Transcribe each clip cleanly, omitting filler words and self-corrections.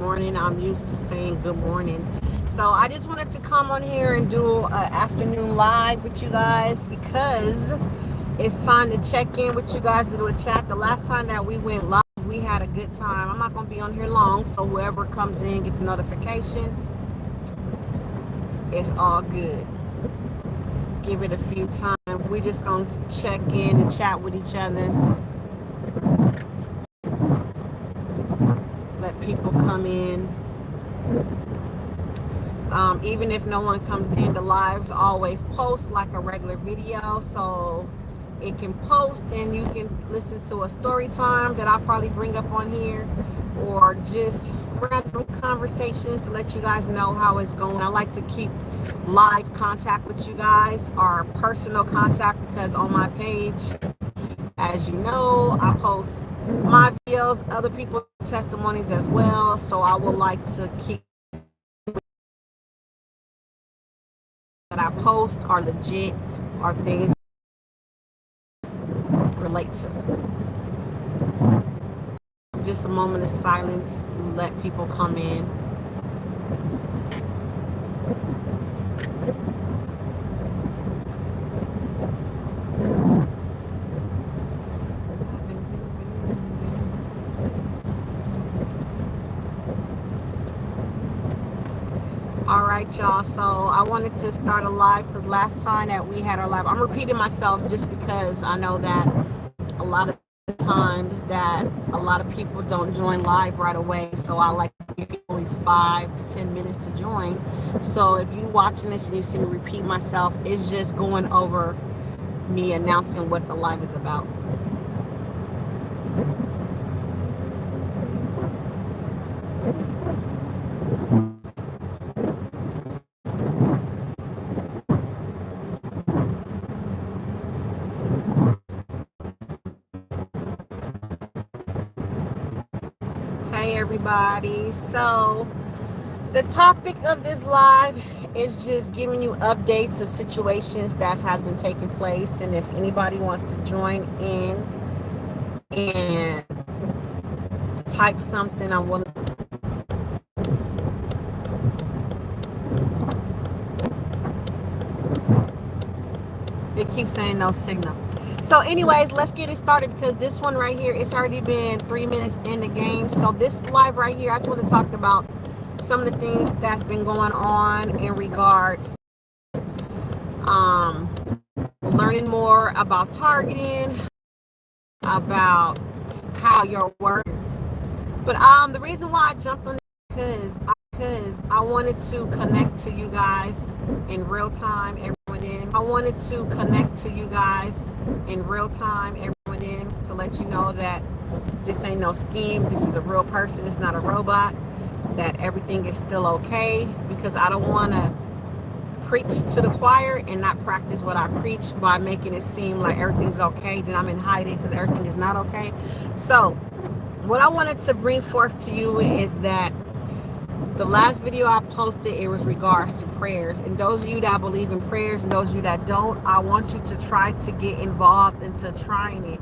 morning. I'm used to saying good morning. So I just wanted to come on here and do an afternoon live with you guys because it's time to check in with you guys and do a chat. The last time that we went live, we had a good time. I'm not going to be on here long, so whoever comes in, get the notification. It's all good. Give it a few times. We just going to check in and chat with each other. Let people come in. Even if no one comes in, the lives always post like a regular video, so it can post and you can listen to a story time that I'll probably bring up on here, or just random conversations to let you guys know how it's going. I like to keep live contact with you guys, or personal contact, because on my page, as you know, I post my videos, other people's testimonies as well, so I would like to keep that I post are legit, are things relate to. Just a moment of silence, let people come in. All right, y'all. So I wanted to start a live because last time that we had our live, I'm repeating myself just because I know that a lot of times that a lot of people don't join live right away. So I like to give people at least 5 to 10 minutes to join. So if you're watching this and you see me repeat myself, it's just going over me announcing what the live is about. Hey everybody. So the topic of this live is just giving you updates of situations that has been taking place, and if anybody wants to join in and type something, I'm willing. It keeps saying no signal. So anyways, let's get it started because this one right here, it's already been 3 minutes in the game. So this live right here, I just want to talk about some of the things that's been going on in regards learning more about targeting, about how your work. But the reason why I jumped on it because I wanted to connect to you guys in real time. I wanted to connect to you guys in real time, everyone in, to let you know that this ain't no scheme. This is a real person. It's not a robot. That everything is still okay, because I don't want to preach to the choir and not practice what I preach by making it seem like everything's okay. Then I'm in hiding because everything is not okay. So what I wanted to bring forth to you is that the last video I posted, it was regards to prayers. And those of you that believe in prayers and those of you that don't, I want you to try to get involved into trying it.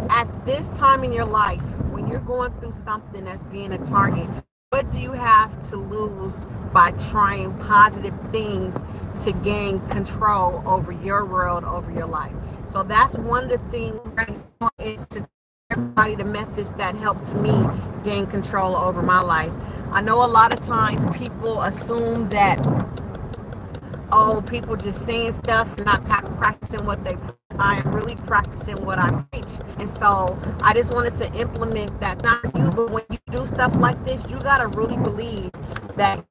At this time in your life, when you're going through something that's being a target, what do you have to lose by trying positive things to gain control over your world, over your life? So that's one of the things right now, is to everybody the methods that helped me gain control over my life. I know a lot of times people assume that, oh, people just saying stuff, not practicing what they preach. I am really practicing what I preach. And so I just wanted to implement that. Not you, but when you do stuff like this, you got to really believe that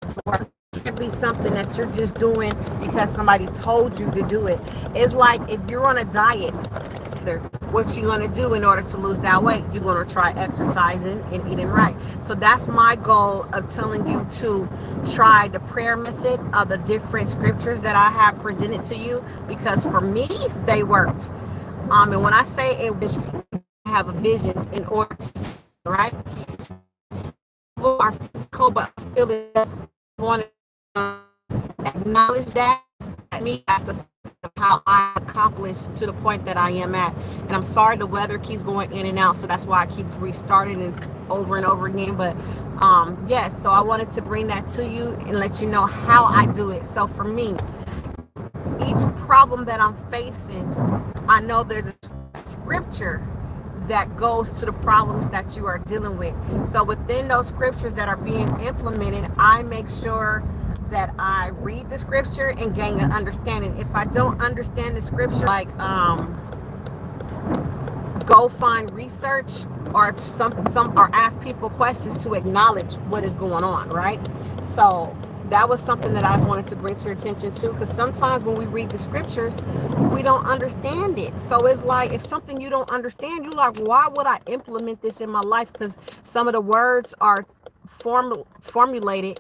it's work. It can't be something that you're just doing because somebody told you to do it. It's like if you're on a diet, what you're going to do in order to lose that weight, you're going to try exercising and eating right. So that's my goal of telling you to try the prayer method of the different scriptures that I have presented to you, because for me they worked. And when I say it was, have a visions in order to, right, people are physical, but I feel that I want to acknowledge that me as a of how I accomplished to the point that I am at. And I'm sorry the weather keeps going in and out, so that's why I keep restarting and over again. But yes, so I wanted to bring that to you and let you know how I do it. So for me, each problem that I'm facing, I know there's a scripture that goes to the problems that you are dealing with. So within those scriptures that are being implemented, I make sure that I read the scripture and gain an understanding. If I don't understand the scripture, like go find research or some or ask people questions to acknowledge what is going on, right? So that was something that I just wanted to bring to your attention too, because sometimes when we read the scriptures, we don't understand it. So it's like, if something you don't understand, you're like, why would I implement this in my life? Because some of the words are formulated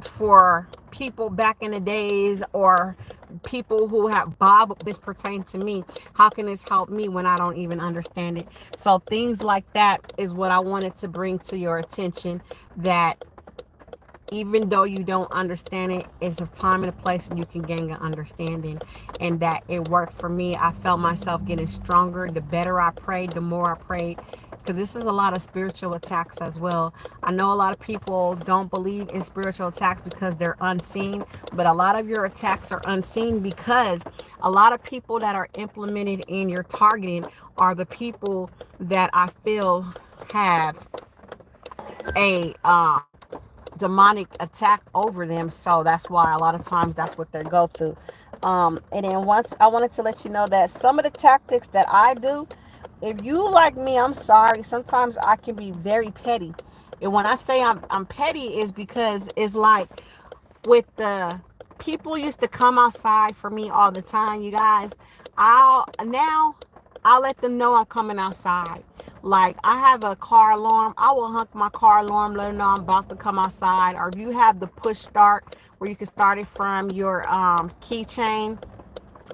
for people back in the days, or people who have Bible this pertain to me. How can this help me when I don't even understand it? So things like that is what I wanted to bring to your attention, that even though you don't understand it, it's a time and a place and you can gain an understanding. And that it worked for me. I felt myself getting stronger. The better I prayed, the more I prayed, because this is a lot of spiritual attacks as well. I know a lot of people don't believe in spiritual attacks because they're unseen, but a lot of your attacks are unseen, because a lot of people that are implemented in your targeting are the people that I feel have a demonic attack over them. So that's why a lot of times that's what they go through. And then once I wanted to let you know that some of the tactics that I do, if you like me, I'm sorry, sometimes I can be very petty. And when I say I'm petty, is because it's like, with the people used to come outside for me all the time, you guys, I'll let them know I'm coming outside. Like, I have a car alarm, I will honk my car alarm, let them know I'm about to come outside. Or if you have the push start where you can start it from your keychain,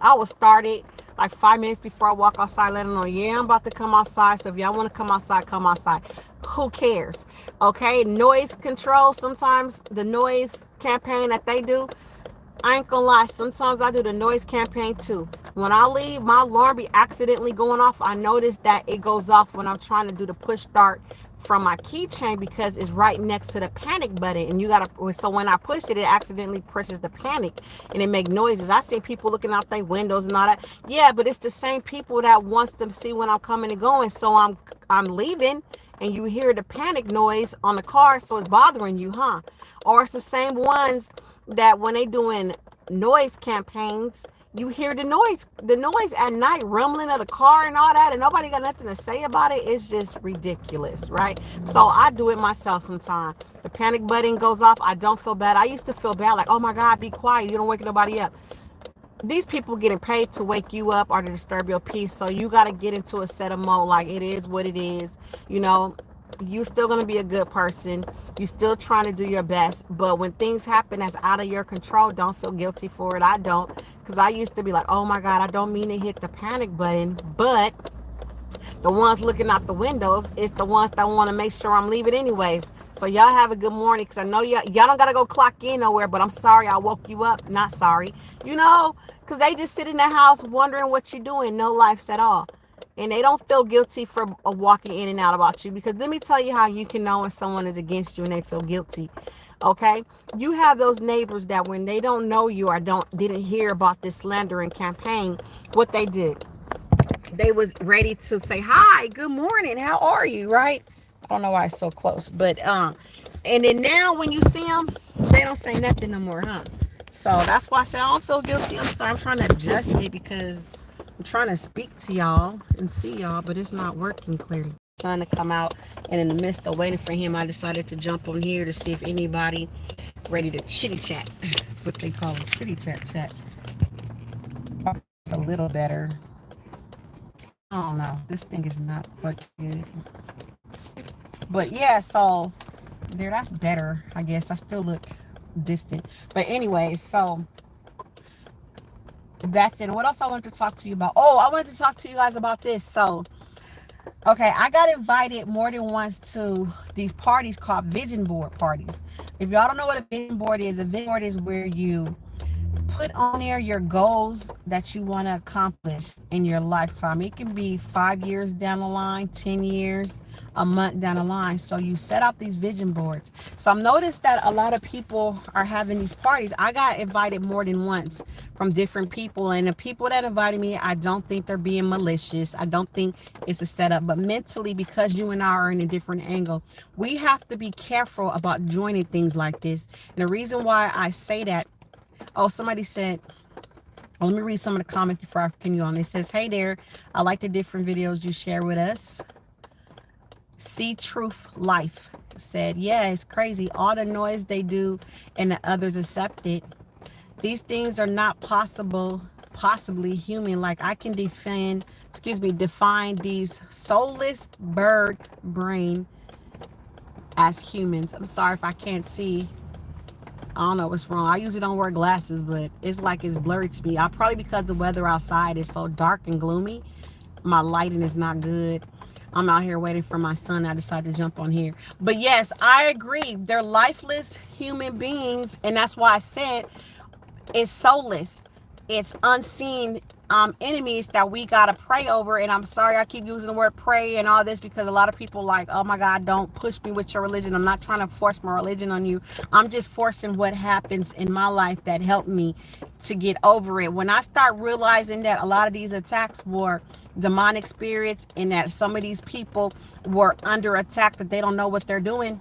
I will start it like 5 minutes before I walk outside, let them know, yeah, I'm about to come outside. So if y'all want to come outside, come outside. Who cares? Okay, noise control. Sometimes the noise campaign that they do, I ain't gonna lie, sometimes I do the noise campaign too. When I leave, my alarm be accidentally going off. I notice that it goes off when I'm trying to do the push start from my keychain, because it's right next to the panic button, and you gotta, so when I push it, it accidentally pushes the panic and it make noises. I see people looking out their windows and all that. Yeah, but it's the same people that wants to see when I'm coming and going. So I'm leaving and you hear the panic noise on the car, so it's bothering you, huh? Or it's the same ones that when they doing noise campaigns, you hear the noise at night, rumbling of the car and all that, and nobody got nothing to say about it. It's just ridiculous, right? So I do it myself sometimes. The panic button goes off, I don't feel bad. I used to feel bad, like, oh my God, be quiet, you don't wake nobody up. These people getting paid to wake you up or to disturb your peace, so you got to get into a set of mode, like, it is what it is, you know. You still going to be a good person, you still trying to do your best, but when things happen that's out of your control, don't feel guilty for it. I don't, because I used to be like, oh my God, I don't mean to hit the panic button, but the ones looking out the windows is the ones that want to make sure I'm leaving anyways. So y'all have a good morning, because I know y'all don't gotta go clock in nowhere, but I'm sorry I woke you up. Not sorry, you know, because they just sit in the house wondering what you're doing, no lives at all. And they don't feel guilty for walking in and out about you, because let me tell you how you can know when someone is against you and they feel guilty. Okay, you have those neighbors that when they don't know you or didn't hear about this slandering campaign, what they did, they was ready to say, hi, good morning, how are you, right? I don't know why it's so close, but and then now when you see them, they don't say nothing no more, huh? So that's why I said I don't feel guilty. I'm sorry, I'm trying to adjust it, because I'm trying to speak to y'all and see y'all, but it's not working clearly. Trying to come out, and in the midst of waiting for him, I decided to jump on here to see if anybody ready to chitty chat, what they call it, chitty chat. It's a little better. I don't know, this thing is not quite good, but yeah, so there, that's better, I guess. I still look distant, but anyway, so that's it. What else I wanted to talk to you about? Oh, I wanted to talk to you guys about this. So okay, I got invited more than once to these parties called vision board parties. If y'all don't know what a vision board is, a vision board is where you put on there your goals that you want to accomplish in your lifetime. It can be 5 years down the line, 10 years, a month down the line. So you set up these vision boards. So I've noticed that a lot of people are having these parties. I got invited more than once from different people, and the people that invited me, I don't think they're being malicious. I don't think it's a setup, but mentally, because you and I are in a different angle, we have to be careful about joining things like this. And the reason why I say that, oh, somebody said, oh, let me read some of the comments before I continue on. It says, hey there, I like the different videos you share with us. See Truth Life said, yeah, it's crazy. All the noise they do and the others accept it. These things are not possibly human. Like I can define these soulless bird brain as humans. I'm sorry if I can't see. I don't know what's wrong. I usually don't wear glasses, but it's like it's blurry to me. Probably because the weather outside is so dark and gloomy. My lighting is not good. I'm out here waiting for my son. I decided to jump on here. But yes, I agree. They're lifeless human beings. And that's why I said it's soulless. It's unseen enemies that we got to pray over. And I'm sorry I keep using the word pray and all this, because a lot of people like, oh my God, don't push me with your religion. I'm not trying to force my religion on you. I'm just forcing what happens in my life that helped me to get over it. When I start realizing that a lot of these attacks were demonic spirits and that some of these people were under attack, that they don't know what they're doing,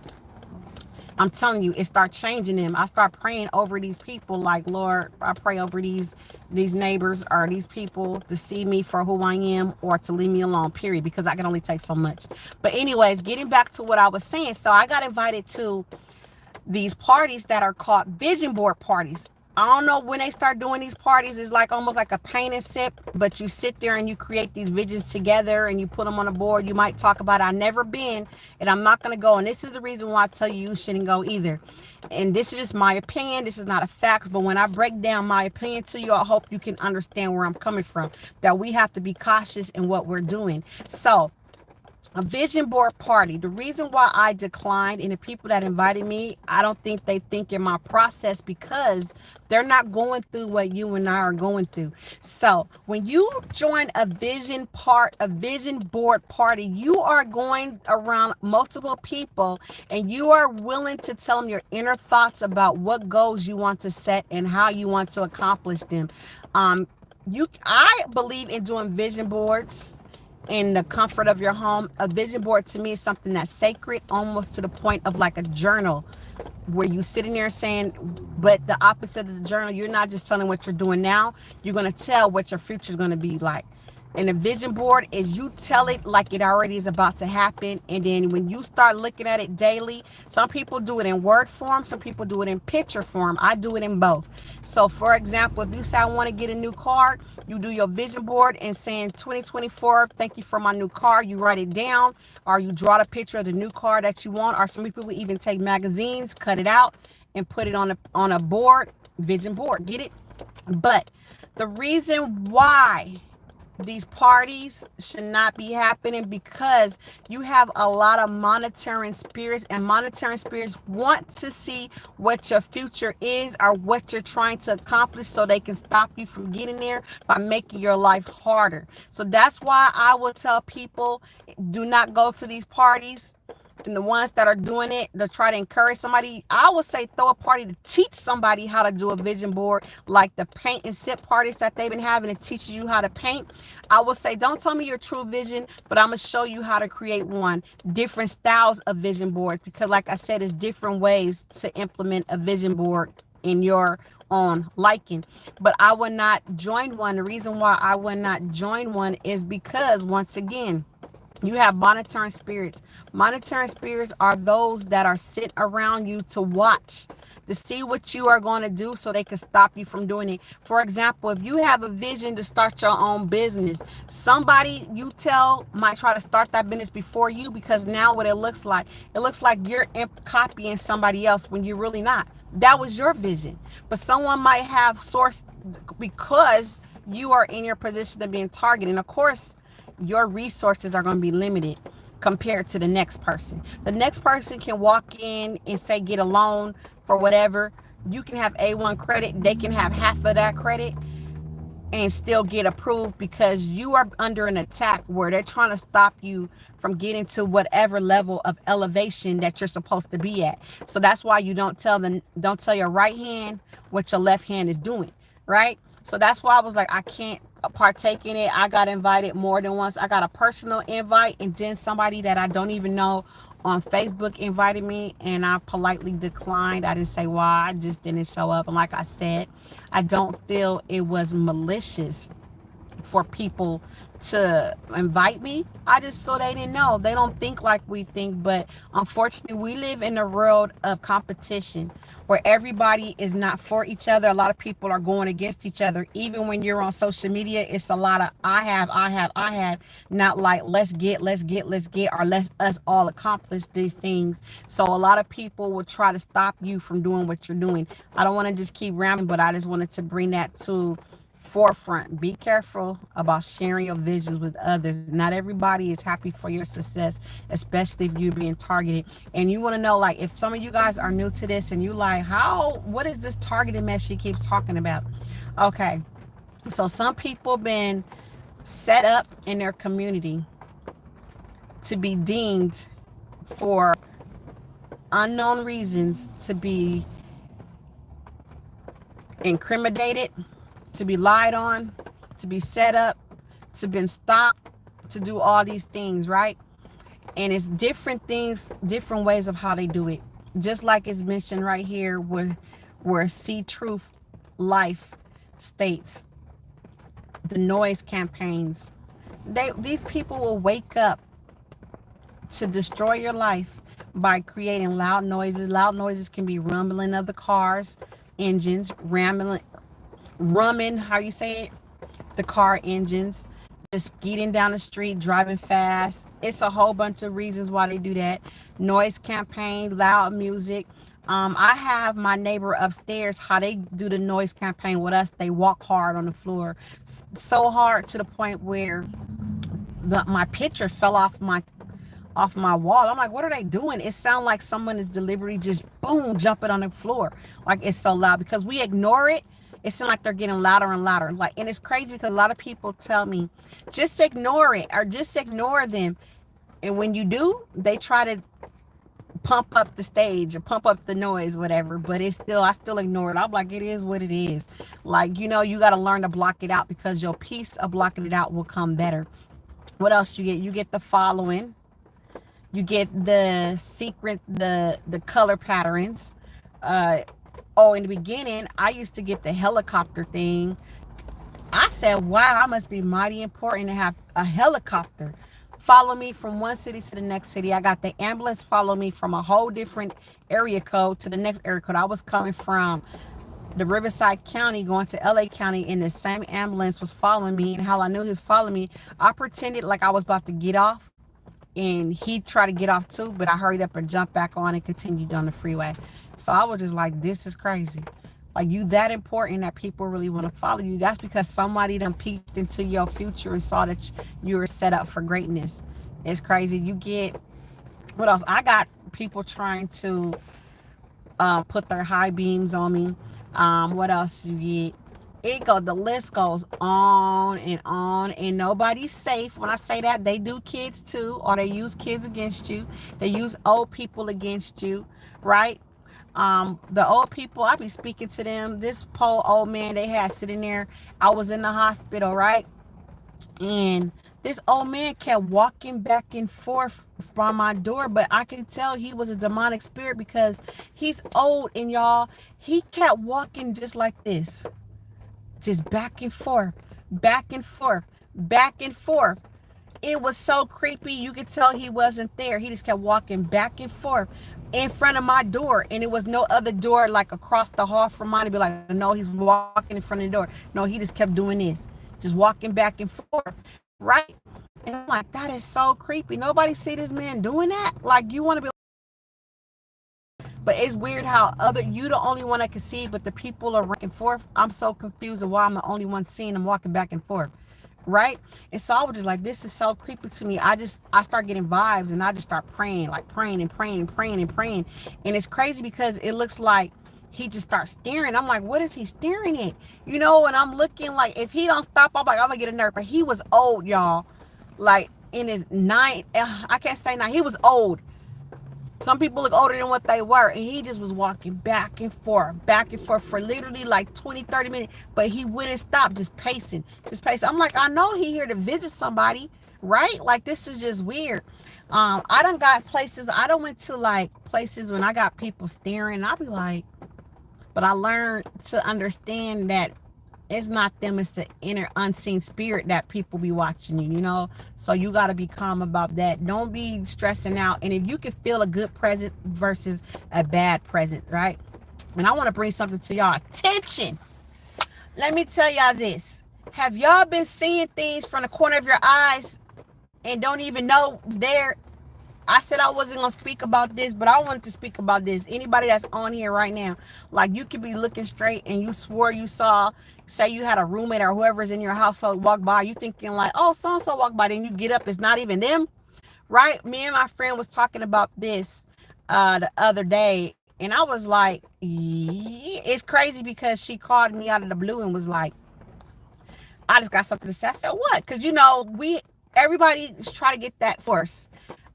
I'm telling you, it starts changing them. I start praying over these people like, Lord, I pray over these neighbors or these people to see me for who I am or to leave me alone, period, because I can only take so much. But anyways, getting back to what I was saying. So I got invited to these parties that are called vision board parties. I don't know when they start doing these parties. It's like almost like a paint and sip, but you sit there and you create these visions together and you put them on a board. You might talk about it. I've never been, and I'm not going to go. And this is the reason why I tell you shouldn't go either. And this is just my opinion. This is not a fact. But when I break down my opinion to you, I hope you can understand where I'm coming from, that we have to be cautious in what we're doing. So a vision board party, the reason why I declined, and the people that invited me, I don't think they think in my process, because they're not going through what you and I are going through. So when you join a vision board party, you are going around multiple people and you are willing to tell them your inner thoughts about what goals you want to set and how you want to accomplish them. I believe in doing vision boards in the comfort of your home. A vision board to me is something that's sacred, almost to the point of like a journal, where you sit in there saying, but the opposite of the journal, you're not just telling what you're doing now, you're going to tell what your future is going to be like. And a vision board is you tell it like it already is about to happen. And then when you start looking at it daily, some people do it in word form, some people do it in picture form. I do it in both. So for example, if you say I want to get a new car, you do your vision board and saying 2024, thank you for my new car. You write it down, or you draw the picture of the new car that you want. Or some people will even take magazines, cut it out and put it on a board, vision board, get it? But the reason why these parties should not be happening, because you have a lot of monitoring spirits, and monitoring spirits want to see what your future is or what you're trying to accomplish, so they can stop you from getting there by making your life harder. So that's why I will tell people, do not go to these parties. And the ones that are doing it to try to encourage somebody, I would say throw a party to teach somebody how to do a vision board, like the paint and sip parties that they've been having to teach you how to paint. I would say, don't tell me your true vision, but I'm going to show you how to create one. Different styles of vision boards, because like I said, it's different ways to implement a vision board in your own liking. But I would not join one. The reason why I would not join one is because, once again, you have monitoring spirits. Monitoring spirits are those that are sitting around you to watch, to see what you are going to do so they can stop you from doing it. For example, if you have a vision to start your own business, somebody you tell might try to start that business before you, because now what it looks like you're copying somebody else when you're really not. That was your vision. But someone might have sourced, because you are in your position of being targeted. And of course, your resources are going to be limited compared to the next person. The next person can walk in and say, get a loan for whatever. You can have A1 credit, they can have half of that credit and still get approved, because you are under an attack where they're trying to stop you from getting to whatever level of elevation that you're supposed to be at. So that's why you don't tell your right hand what your left hand is doing, right? So that's why I was like, I can't partake in it. I got invited more than once. I got a personal invite, and then somebody that I don't even know on Facebook invited me, and I politely declined. I didn't say why. I just didn't show up. And like I said, I don't feel it was malicious for people to invite me. I just feel they didn't know. They don't think like we think. But unfortunately, we live in a world of competition where everybody is not for each other. A lot of people are going against each other. Even when you're on social media, it's a lot of I have, not like let's get, or let's us all accomplish these things. So a lot of people will try to stop you from doing what you're doing. I don't want to just keep rambling, but I just wanted to bring that to forefront. Be careful about sharing your visions with others. Not everybody is happy for your success, especially if you're being targeted. And you want to know, like, if some of you guys are new to this and you like, what is this targeted mess she keeps talking about? Okay, so some people been set up in their community to be deemed for unknown reasons to be incriminated, to be lied on, to be set up, to be stopped, to do all these things, right? And it's different things, different ways of how they do it. Just like it's mentioned right here where See Truth Life states, the noise campaigns. These people will wake up to destroy your life by creating loud noises. Loud noises can be rumbling of the cars, engines, rumming, how you say it, the car engines, just speeding down the street, driving fast. It's a whole bunch of reasons why they do that. Noise campaign, loud music. I have my neighbor upstairs, how they do the noise campaign with us. They walk hard on the floor, so hard to the point where my picture fell off my wall. I'm like, what are they doing? It sounds like someone is deliberately just boom jumping on the floor. Like, it's so loud because we ignore it. It seems like they're getting louder and louder. Like, and it's crazy because a lot of people tell me, just ignore it or just ignore them. And when you do, they try to pump up the stage or pump up the noise, whatever. But I still ignore it. I'm like, it is what it is. Like, you got to learn to block it out, because your piece of blocking it out will come better. What else you get? You get the following. You get the secret, the color patterns. In the beginning, I used to get the helicopter thing. I said, wow, I must be mighty important to have a helicopter follow me from one city to the next city. I got the ambulance follow me from a whole different area code to the next area code. I was coming from the Riverside County going to LA County, and the same ambulance was following me. And how I knew he was following me, I pretended like I was about to get off, and he tried to get off too, but I hurried up and jumped back on and continued on the freeway. So I was just like, this is crazy. Like, you that important that people really want to follow you. That's because somebody done peeked into your future and saw that you were set up for greatness. It's crazy. You get, what else? I got people trying to put their high beams on me. What else you get? The list goes on, and nobody's safe. When I say that, they do kids too, or they use kids against you. They use old people against you, right? The old people, I be speaking to them. This poor old man they had sitting there, I was in the hospital, right? And this old man kept walking back and forth from my door, but I can tell he was a demonic spirit because he's old, and y'all, he kept walking just like this. Just back and forth, back and forth, back and forth. It was so creepy. You could tell he wasn't there. He just kept walking back and forth in front of my door, and it was no other door like across the hall from mine to be like, no, he's walking in front of the door. No, he just kept doing this, just walking back and forth, right? And I'm like, that is so creepy. Nobody see this man doing that. Like, you want to be, but it's weird how you the only one that can see, but the people are back and forth. I'm so confused of why I'm the only one seeing them walking back and forth, right? And so I was just like, this is so creepy to me. I start getting vibes, and I just start praying, like praying and praying and praying and praying. And it's crazy because it looks like he just starts staring. I'm like, what is he staring at? You know, and I'm looking like, if he don't stop, I'm like, I'm gonna get a nerve. But he was old, y'all. Like in his I can't say nine. He was old. Some people look older than what they were. And he just was walking back and forth for literally like 20, 30 minutes. But he wouldn't stop, just pacing, just pacing. I'm like, I know he here to visit somebody, right? Like, this is just weird. I done got places. I done went to like places when I got people staring. And I'll be like, but I learned to understand that it's not them, it's the inner unseen spirit that people be watching you, you know. So you got to be calm about that. Don't be stressing out. And if you can feel a good present versus a bad present, right? And I want to bring something to y'all attention. Let me tell y'all this. Have y'all been seeing things from the corner of your eyes and don't even know it's there? I said I wasn't going to speak about this, but I wanted to speak about this. Anybody that's on here right now, like, you could be looking straight and you swore you saw, say you had a roommate or whoever's in your household walk by, you thinking like, oh, so-and-so walked by, then you get up, it's not even them, right? Me and my friend was talking about this the other day, and I was like, it's crazy because she called me out of the blue and was like, I just got something to say. I said, what? Because, you know, everybody try to get that source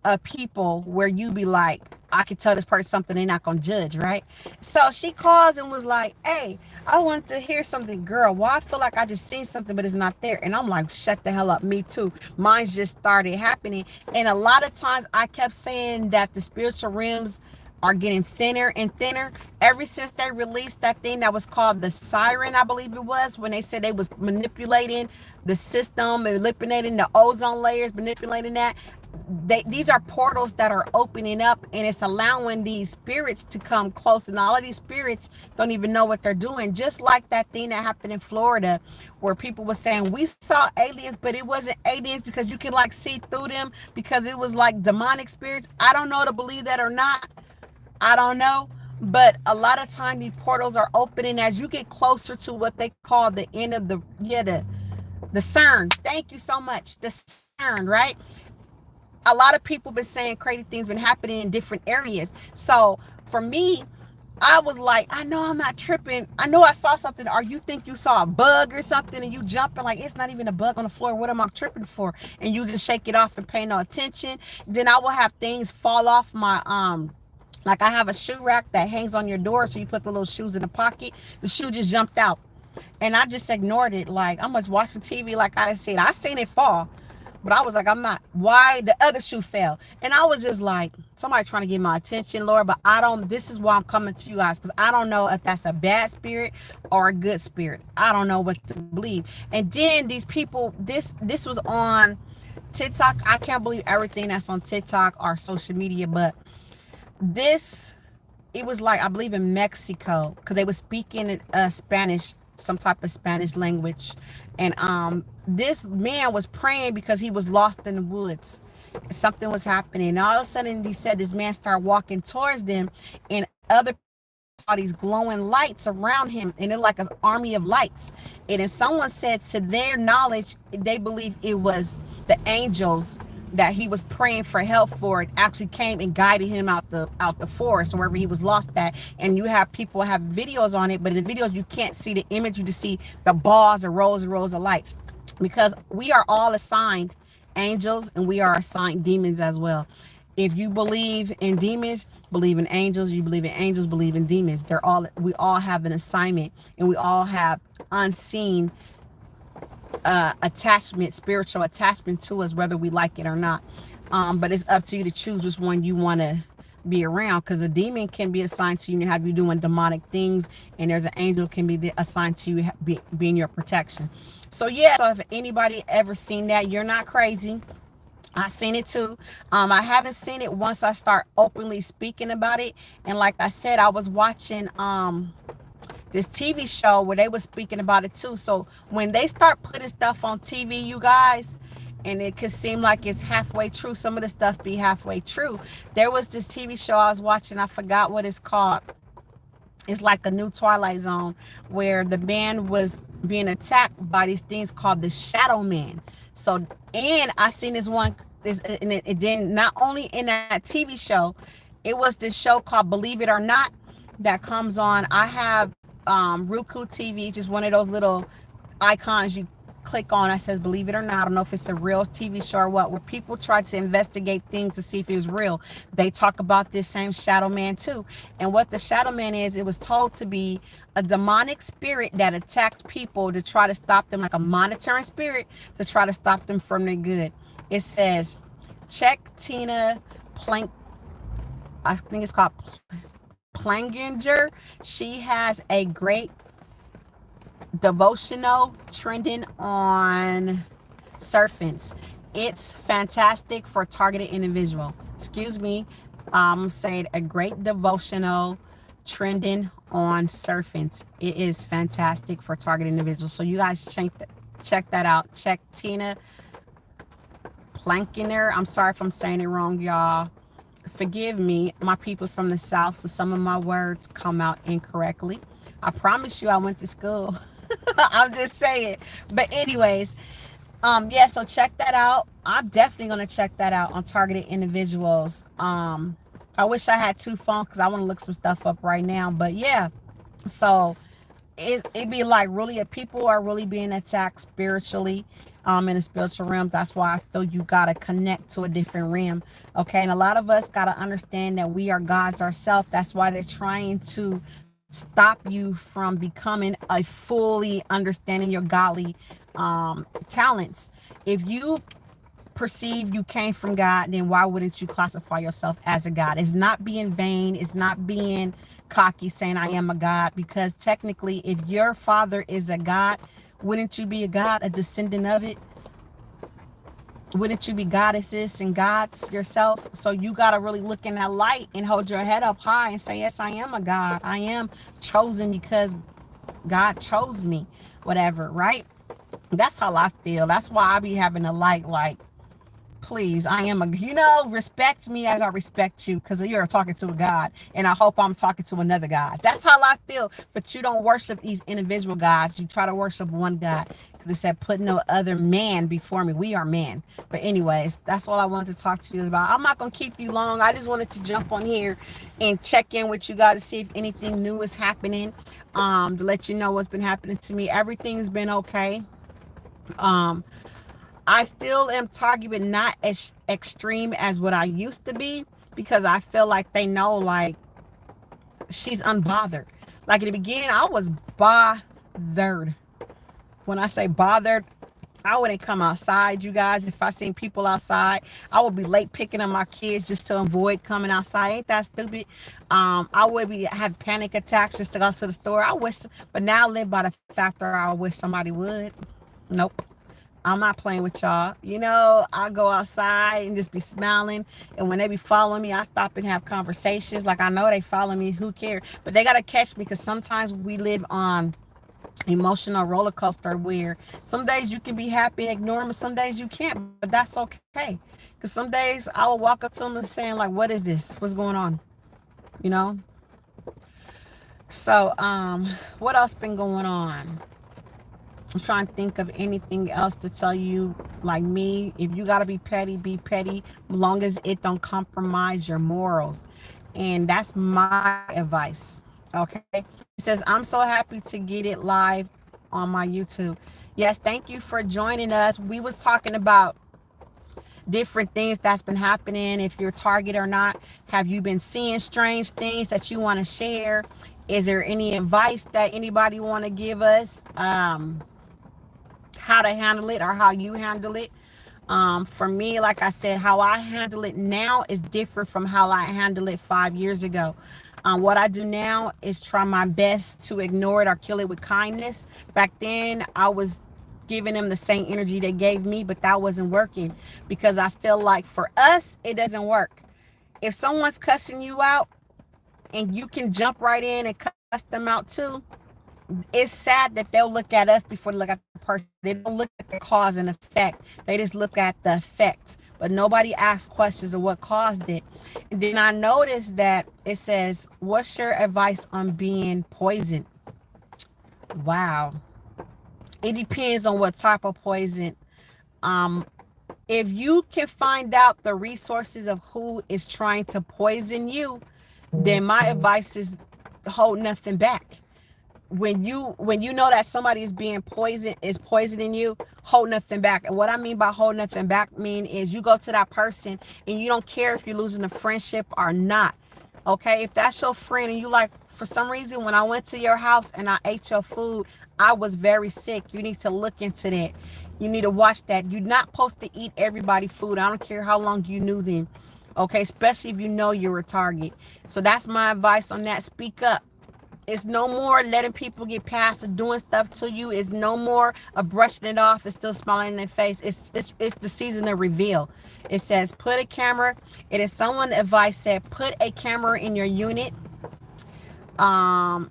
of people where you be like, I could tell this person something, they're not gonna judge, right? So she calls and was like, hey, I want to hear something, girl. Well, I feel like I just seen something, but it's not there. And I'm like, shut the hell up. Me too. Mine's just started happening. And a lot of times I kept saying that the spiritual realms are getting thinner and thinner ever since they released that thing that was called the siren, I believe it was, when they said they was manipulating the system, manipulating the ozone layers, manipulating that. These are portals that are opening up, and it's allowing these spirits to come close, and all of these spirits don't even know what they're doing. Just like that thing that happened in Florida where people were saying we saw aliens, but it wasn't aliens because you can like see through them because it was like demonic spirits. I don't know to believe that or not. I don't know. But a lot of time these portals are opening as you get closer to what they call the end of the CERN. Thank you so much. The CERN, right? A lot of people been saying crazy things been happening in different areas. So for me, I was like, I know I'm not tripping. I know I saw something. Or you think you saw a bug or something and you jumping like it's not even a bug on the floor. What am I tripping for? And you just shake it off and pay no attention. Then I will have things fall off my like I have a shoe rack that hangs on your door, so you put the little shoes in the pocket. The shoe just jumped out. And I just ignored it. Like, I'm just watching TV like I said. I seen it fall. But I was like, I'm not. Why the other shoe fell? And I was just like, somebody trying to get my attention, Lord. But this is why I'm coming to you guys. Because I don't know if that's a bad spirit or a good spirit. I don't know what to believe. And then these people, this was on TikTok. I can't believe everything that's on TikTok or social media. But it was like, I believe in Mexico. Because they were speaking Spanish, some type of Spanish language. And this man was praying because he was lost in the woods. Something was happening. And all of a sudden, he said this man started walking towards them, and other saw these glowing lights around him, and they're like an army of lights. And then someone said, to their knowledge, they believe it was the angels that he was praying for help for. It actually came and guided him out the forest or wherever he was lost at. And you have people have videos on it, but in the videos you can't see the image, you just see the balls of rows and rows of lights, because we are all assigned angels and we are assigned demons as well. If you believe in demons, believe in angels. You believe in angels, believe in demons. We all have an assignment, and we all have unseen attachment, spiritual attachment to us, whether we like it or not. But it's up to you to choose which one you want to be around, because a demon can be assigned to you and have you doing demonic things, and there's an angel can be assigned to you being your protection. So yeah, so if anybody ever seen that, you're not crazy. I seen it too. I haven't seen it once I start openly speaking about it. And like I said, I was watching this TV show where they were speaking about it too. So when they start putting stuff on TV, you guys, and it could seem like it's halfway true, some of the stuff be halfway true. There was this TV show I was watching, I forgot what it's called. It's like a new Twilight Zone, where the man was being attacked by these things called the Shadow Man. So, and I seen this one, and it then not only in that TV show, it was this show called Believe It or Not. that comes on. I have Roku TV, just one of those little icons you click on that says believe it or not. I don't know if it's a real TV show or what, where people try to investigate things to see if it was real. They talk about this same shadow man too. And what the shadow man is, it was told to be a demonic spirit that attacks people to try to stop them, like a monitoring spirit to try to stop them from their good. It says, check Tina Plank, I think it's called Planginger. She has a great devotional trending on Serpents. It's fantastic for targeted individual. Excuse me. Saying a great devotional trending on Serpents. It is fantastic for targeted individuals. So you guys check that out. Check Tina Plankiner. I'm sorry if I'm saying it wrong, y'all. Forgive me, my people from the South, so some of my words come out incorrectly. I promise you I went to school. I'm just saying. But anyways, yeah, so check that out. I'm definitely gonna check that out on targeted individuals. I wish I had two phones because I want to look some stuff up right now. But yeah, so it be like really, people are really being attacked spiritually, in the spiritual realm. That's why I feel you gotta connect to a different realm. Okay, and a lot of us gotta understand that we are gods ourselves. That's why they're trying to stop you from becoming a fully understanding your godly talents. If you perceive you came from God, then why wouldn't you classify yourself as a God? It's not being vain, it's not being cocky saying I am a God, because technically if your father is a God, wouldn't you be a God, a descendant of it? Wouldn't you be goddesses and gods yourself? So you got to really look in that light and hold your head up high and say, yes, I am a God. I am chosen because God chose me, whatever, right? That's how I feel. That's why I be having a light, like, please, I am respect me as I respect you, because you're talking to a God, and I hope I'm talking to another God. That's how I feel. But you don't worship these individual gods. You try to worship one God, because it said put no other man before me. We are man. But anyways, that's all I wanted to talk to you about. I'm not going to keep you long. I just wanted to jump on here and check in with you guys to see if anything new is happening, to let you know what's been happening to me. Everything's been okay. I still am targeted, not as extreme as what I used to be, because I feel like they know, like, she's unbothered. Like in the beginning, I was bothered. When I say bothered, I wouldn't come outside, you guys. If I seen people outside, I would be late picking up my kids just to avoid coming outside. Ain't that stupid? I would have panic attacks just to go to the store. But now I live by the factor I wish somebody would. Nope. I'm not playing with y'all. I go outside and just be smiling. And when they be following me, I stop and have conversations. Like, I know they follow me. Who cares? But they got to catch me, because sometimes we live on emotional roller coaster where some days you can be happy and ignore them, and some days you can't. But that's okay. Because some days I will walk up to them and saying, like, what is this? What's going on? So, what else been going on? I'm trying to think of anything else to tell you. Like me, if you got to be petty, as long as it don't compromise your morals. And that's my advice. Okay. It says, I'm so happy to get it live on my YouTube. Yes, thank you for joining us. We was talking about different things that's been happening. If you're target or not, have you been seeing strange things that you want to share? Is there any advice that anybody want to give us? How to handle it, or how you handle it. For me, like I said, how I handle it now is different from how I handled it 5 years ago. What I do now is try my best to ignore it or kill it with kindness. Back then, I was giving them the same energy they gave me, but that wasn't working, because I feel like for us, it doesn't work. If someone's cussing you out and you can jump right in and cuss them out too, it's sad that they'll look at us before they look at the person. They don't look at the cause and effect. They just look at the effect. But nobody asks questions of what caused it. And then I noticed that it says, what's your advice on being poisoned? Wow. It depends on what type of poison. If you can find out the resources of who is trying to poison you, then my advice is hold nothing back. When you know that somebody is poisoning you, hold nothing back. And what I mean by hold nothing back mean is you go to that person and you don't care if you're losing a friendship or not. Okay, if that's your friend and you like, for some reason when I went to your house and I ate your food, I was very sick. You need to look into that. You need to watch that. You're not supposed to eat everybody's food. I don't care how long you knew them. Okay, especially if you know you're a target. So that's my advice on that. Speak up. It's no more letting people get past or doing stuff to you. It's no more of brushing it off and still smiling in their face. It's the season of reveal. It says put a camera. It is someone advice said put a camera in your unit. Um,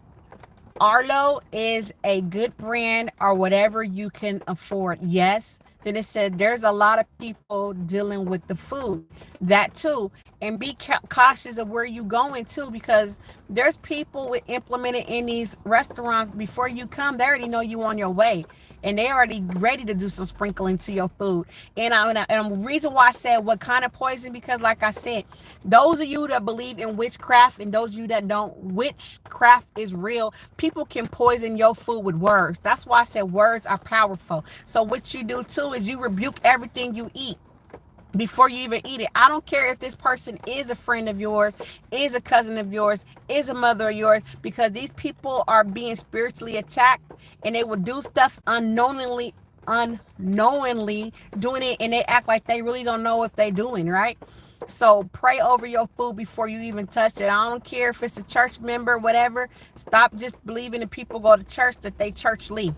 Arlo is a good brand or whatever you can afford. Yes. Then it said there's a lot of people dealing with the food. That too. And be cautious of where you going to, because there's people with implemented in these restaurants before you come. They already know you on your way. And they already ready to do some sprinkling to your food. And the reason why I said what kind of poison, because like I said, those of you that believe in witchcraft and those of you that don't, witchcraft is real. People can poison your food with words. That's why I said words are powerful. So what you do too is you rebuke everything you eat before you even eat it. I don't care if this person is a friend of yours, is a cousin of yours, is a mother of yours, because these people are being spiritually attacked and they will do stuff unknowingly doing it, and they act like they really don't know what they're doing, right? So pray over your food before you even touch it. I don't care if it's a church member, whatever. Stop just believing that people go to church that they churchly.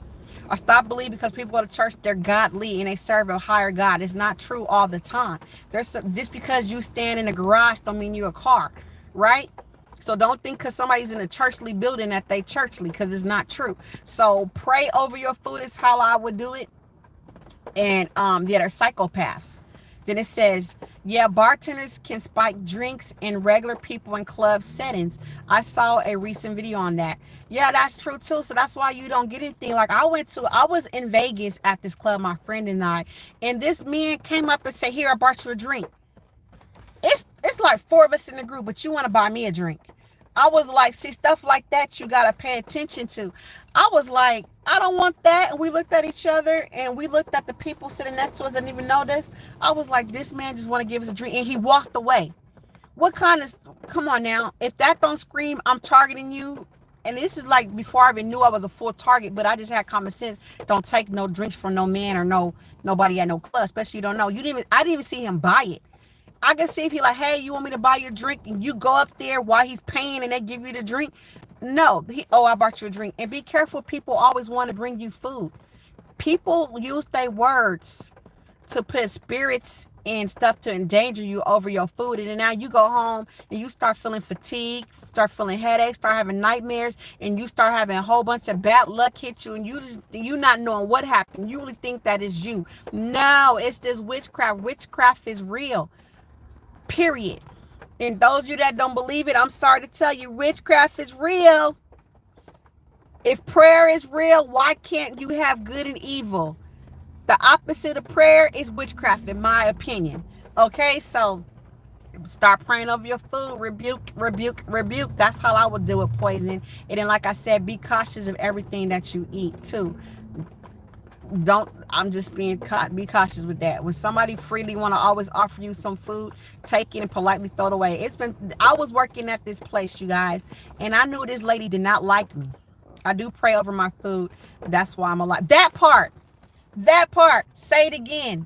Or stop believing because people go to church they're godly and they serve a higher God. It's not true all the time. Just because you stand in a garage don't mean you're a car, right? So don't think because somebody's in a churchly building that they churchly, because it's not true. So pray over your food is how I would do it. And yeah, they're psychopaths. Then it says, yeah, bartenders can spike drinks in regular people in club settings. I saw a recent video on that. Yeah, that's true too. So that's why you don't get anything. Like I was in Vegas at this club, my friend and I, and this man came up and said, here, I brought you a drink. It's like 4 of us in the group, but you want to buy me a drink. I was like, see, stuff like that you got to pay attention to. I was like, I don't want that. And we looked at each other and we looked at the people sitting next to us that didn't even know this. I was like, this man just want to give us a drink. And he walked away. What kind of, come on now. If that don't scream, I'm targeting you. And this is like before I even knew I was a full target, but I just had common sense. Don't take no drinks from no man or nobody at no club, especially you don't know. I didn't even see him buy it. I can see if he like, hey, you want me to buy your drink? And you go up there while he's paying and they give you the drink. No, I bought you a drink. And be careful, people always want to bring you food. People use their words to put spirits and stuff to endanger you over your food. And then now you go home and you start feeling fatigue, start feeling headaches, start having nightmares, and you start having a whole bunch of bad luck hit you, and you not knowing what happened. You really think that is you. No, it's this witchcraft. Witchcraft is real. Period. And those of you that don't believe it, I'm sorry to tell you, witchcraft is real. If prayer is real, why can't you have good and evil? The opposite of prayer is witchcraft, in my opinion. Okay, so start praying over your food. Rebuke. That's how I would deal with poison. And then, like I said, be cautious of everything that you eat too. I'm just be cautious with that. When somebody freely want to always offer you some food, take it and politely throw it away. I was working at this place, you guys, and I knew this lady did not like me. I do pray over my food. That's why I'm alive. That part, say it again.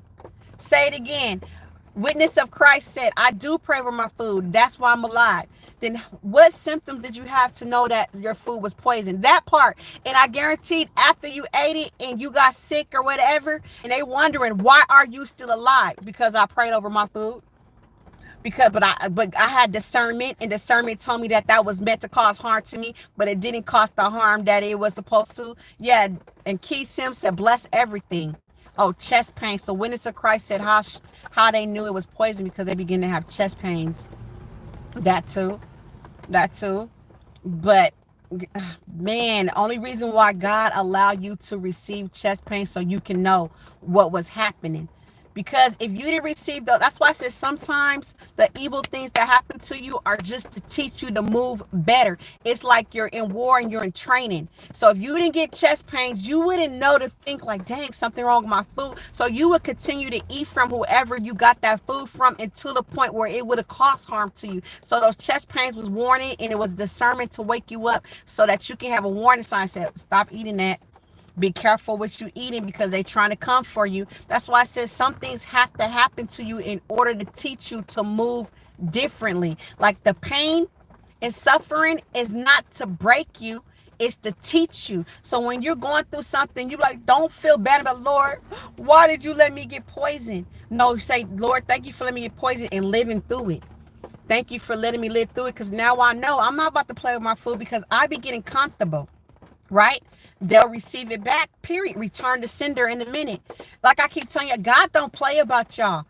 Witness of Christ said, I do pray over my food. That's why I'm alive. Then what symptoms did you have to know that your food was poisoned? That part. And I guaranteed after you ate it and you got sick or whatever, and they wondering, why are you still alive? Because I prayed over my food. But I had discernment, and discernment told me that was meant to cause harm to me, but it didn't cause the harm that it was supposed to. Yeah, and Keith Sims said, bless everything. Oh, chest pain. So Witness of Christ said how they knew it was poison because they began to have chest pains. That too. But man, only reason why God allowed you to receive chest pain so you can know what was happening. Because if you didn't receive those, that's why I said sometimes the evil things that happen to you are just to teach you to move better. It's like you're in war and you're in training. So if you didn't get chest pains, you wouldn't know to think like, dang, something wrong with my food. So you would continue to eat from whoever you got that food from until the point where it would have caused harm to you. So those chest pains was warning, and it was discernment to wake you up so that you can have a warning sign say, stop eating that. Be careful what you eating because they trying to come for you. That's why I said some things have to happen to you in order to teach you to move differently. Like the pain and suffering is not to break you, it's to teach you. So when you're going through something, you like, don't feel bad about, Lord, why did you let me get poisoned? No, say, Lord, thank you for letting me get poisoned and living through it. Thank you for letting me live through it, because now I know I'm not about to play with my food because I be getting comfortable, right? They'll receive it back, period. Return to sender in a minute. Like I keep telling you, God don't play about y'all.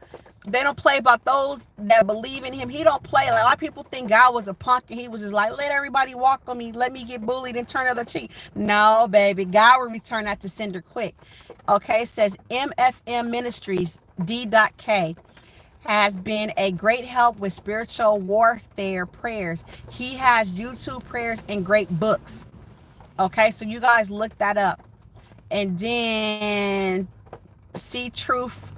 They don't play about those that believe in him. He don't play. Like, a lot of people think God was a punk and he was just like, let everybody walk on me. Let me get bullied and turn the other cheek. No, baby. God will return that to sender quick. Okay, it says MFM Ministries, D.K. has been a great help with spiritual warfare prayers. He has YouTube prayers and great books. Okay, so you guys look that up. And then see Truth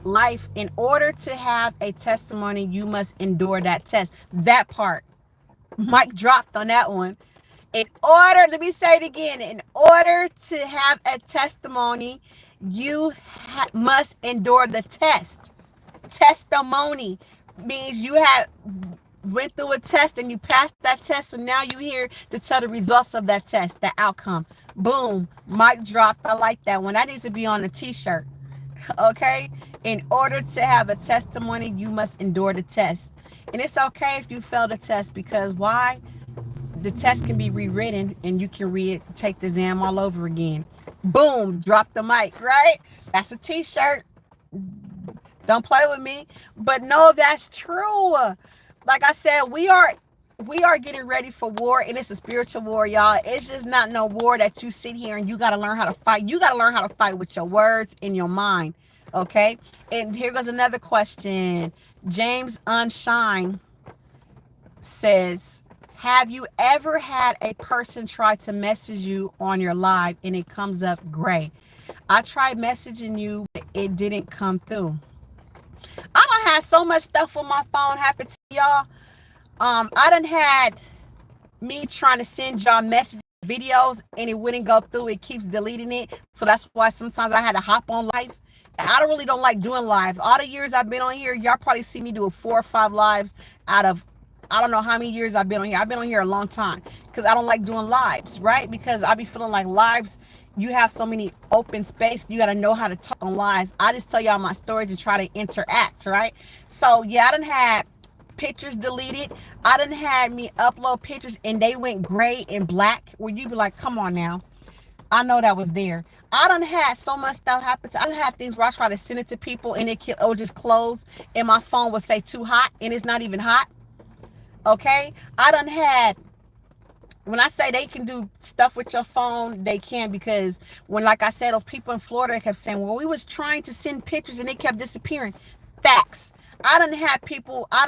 Life. In order to have a testimony, you must endure that test. That part. Mike dropped on that one. In order, let me say it again. In order to have a testimony, you must endure the test. Testimony means you have went through a test and you passed that test, so now you're here to tell the results of that test, the outcome. Boom, mic dropped. I like that one. That needs to be on a t-shirt. Okay, in order to have a testimony, you must endure the test. And it's okay if you fail the test, because why? The test can be rewritten and you can take the exam all over again. Boom, drop the mic, right? That's a t-shirt. Don't play with me. But no, that's true. Like I said, we are getting ready for war, and it's a spiritual war, y'all. It's just not no war that you sit here and you got to learn how to fight. You got to learn how to fight with your words and your mind, okay? And here goes another question. James Unshine says, have you ever had a person try to message you on your live and it comes up gray? I tried messaging you, but it didn't come through. I done had so much stuff on my phone happen to y'all. I done had me trying to send y'all messages, videos, and it wouldn't go through. It keeps deleting it. So that's why sometimes I had to hop on live. And I really don't like doing live. All the years I've been on here, y'all probably see me do 4 or 5 lives out of, I don't know how many years I've been on here. I've been on here a long time because I don't like doing lives, right? Because I be feeling like lives, you have so many open space. You got to know how to talk on lives. I just tell y'all my stories and try to interact, right? So yeah, I done had pictures deleted. I done had me upload pictures and they went gray and black, where you be like, come on now. I know that was there. I done had so much stuff happen. I done had things where I try to send it to people and it would just close and my phone would say too hot and it's not even hot. Okay, I done had, when I say they can do stuff with your phone, they can, because when, like I said, those people in Florida kept saying, well, we was trying to send pictures and they kept disappearing. Facts. I done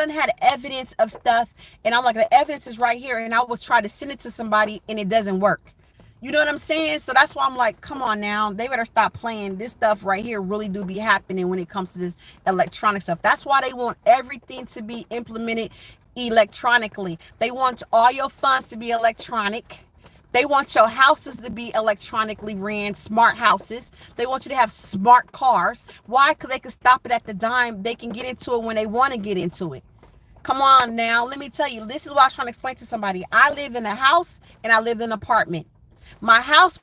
had evidence of stuff, and I'm like, the evidence is right here, and I was trying to send it to somebody and it doesn't work. You know what I'm saying? So that's why I'm like, come on now, they better stop playing. This stuff right here really do be happening when it comes to this electronic stuff. That's why they want everything to be implemented electronically. They want all your funds to be electronic. They want your houses to be electronically ran, smart houses. They want you to have smart cars. Why? Because they can stop it at the dime. They can get into it when they want to get into it. Come on now, let me tell you, this is what I was trying to explain to somebody. I lived in a house and I lived in an apartment. My house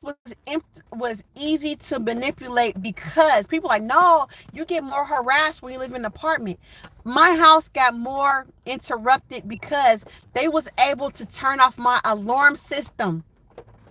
was easy to manipulate because people are like, no, you get more harassed when you live in an apartment. My house got more interrupted because they was able to turn off my alarm system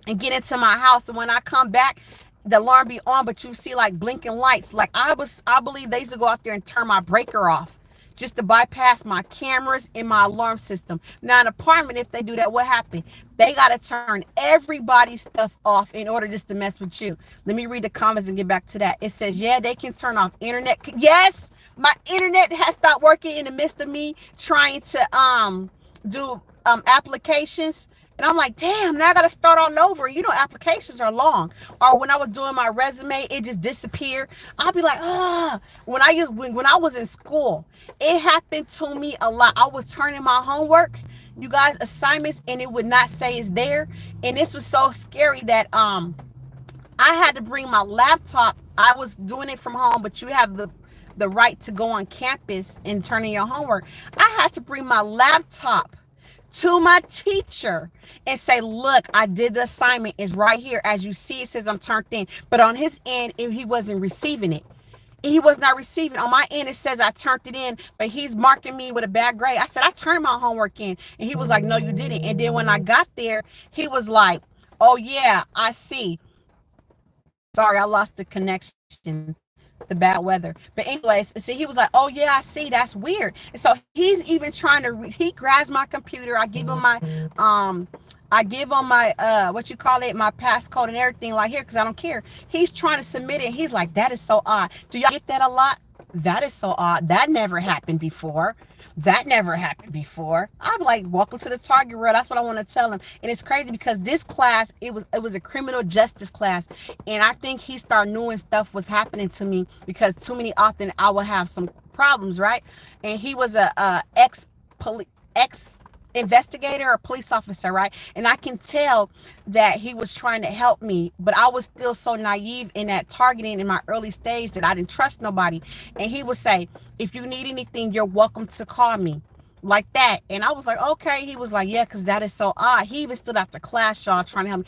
and get into my house. And when I come back, the alarm be on, but you see like blinking lights. Like I believe they used to go out there and turn my breaker off just to bypass my cameras and my alarm system. Now, an apartment, if they do that, what happened? They got to turn everybody's stuff off in order just to mess with you. Let me read the comments and get back to that. It says, yeah, they can turn off internet. Yes, my internet has stopped working in the midst of me trying to do applications. And I'm like, damn, now I got to start all over. You know, applications are long. Or when I was doing my resume, it just disappeared. I'll be like, when I was in school, it happened to me a lot. I would turn in my homework, you guys, assignments, and it would not say it's there. And this was so scary that I had to bring my laptop. I was doing it from home, but you have the right to go on campus and turn in your homework. I had to bring my laptop to my teacher and say, look, I did the assignment. It's right here. As you see, it says I'm turned in. But on his end, he wasn't receiving it. He was not receiving. On my end, it says I turned it in, but he's marking me with a bad grade. I said, I turned my homework in. And he was like, no, you didn't. And then when I got there, he was like, oh, yeah, I see. Sorry, I lost the connection. The bad weather. But anyways, see, he was like, oh yeah, I see, that's weird. And so he's even trying to he grabs my computer. I give him my what you call it, my passcode and everything like here, because I don't care. He's trying to submit it. He's like, that is so odd. Do y'all get that a lot? That is so odd. That never happened before. I'm like, welcome to the target world. That's what I want to tell him. And it's crazy because this class, it was a criminal justice class. And I think he started knowing stuff was happening to me because too many often I would have some problems, right? And he was a ex investigator or police officer, right? And I can tell that he was trying to help me, but I was still so naive in that targeting in my early stage that I didn't trust nobody. And he would say, if you need anything, you're welcome to call me, like that. And I was like, okay. He was like, yeah, because that is so odd. He even stood after class, y'all, trying to help me.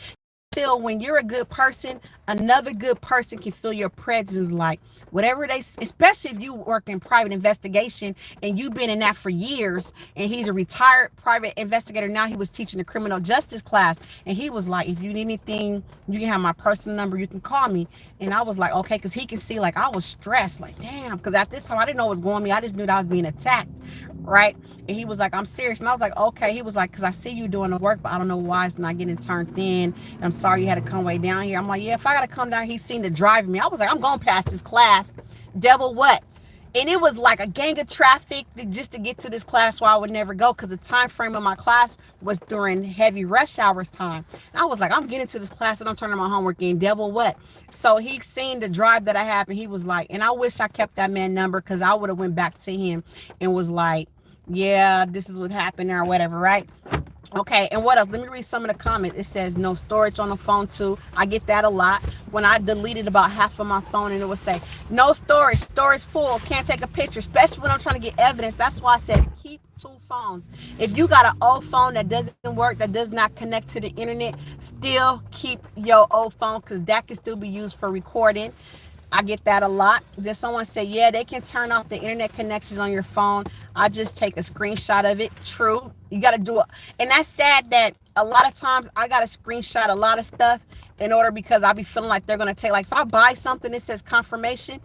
Feel when you're a good person, another good person can feel your presence, like whatever they, especially if you work in private investigation and you've been in that for years. And he's a retired private investigator now. He was teaching a criminal justice class, and he was like, if you need anything, you can have my personal number, you can call me. And I was like, okay, because he can see like I was stressed, like damn, because at this time I didn't know what was going on me. I just knew that I was being attacked, right? And he was like, I'm serious. And I was like, okay. He was like, because I see you doing the work, but I don't know why it's not getting turned in. And I'm sorry you had to come way down here. I'm like, yeah, if I got to come down, he's seen the driving me. I was like, I'm going past this class. Devil what? And it was like a gang of traffic just to get to this class where I would never go because the time frame of my class was during heavy rush hours time. And I was like, I'm getting to this class and I'm turning my homework in. Devil what? So he seen the drive that I have, and he was like, and I wish I kept that man number because I would have went back to him and was like, yeah, this is what happened or whatever, right? Okay, and what else? Let me read some of the comments. It says no storage on the phone too. I get that a lot. When I deleted about half of my phone, and it would say no storage full, can't take a picture, especially when I'm trying to get evidence. That's why I said keep 2 phones. If you got an old phone that doesn't work, that does not connect to the internet, still keep your old phone because that can still be used for recording. I get that a lot. Then someone say, yeah, they can turn off the internet connections on your phone. I just take a screenshot of it. True. You got to do it. And that's sad that a lot of times I got to screenshot a lot of stuff in order because I'll be feeling like they're going to take, like if I buy something that says confirmation,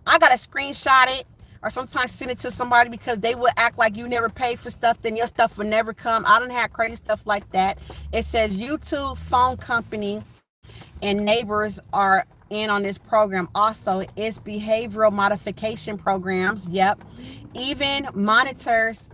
I got to screenshot it or sometimes send it to somebody because they will act like you never paid for stuff, then your stuff will never come. I don't have crazy stuff like that. It says YouTube, phone company, and neighbors are in on this program. Also, it's behavioral modification programs. Yep. Even moderators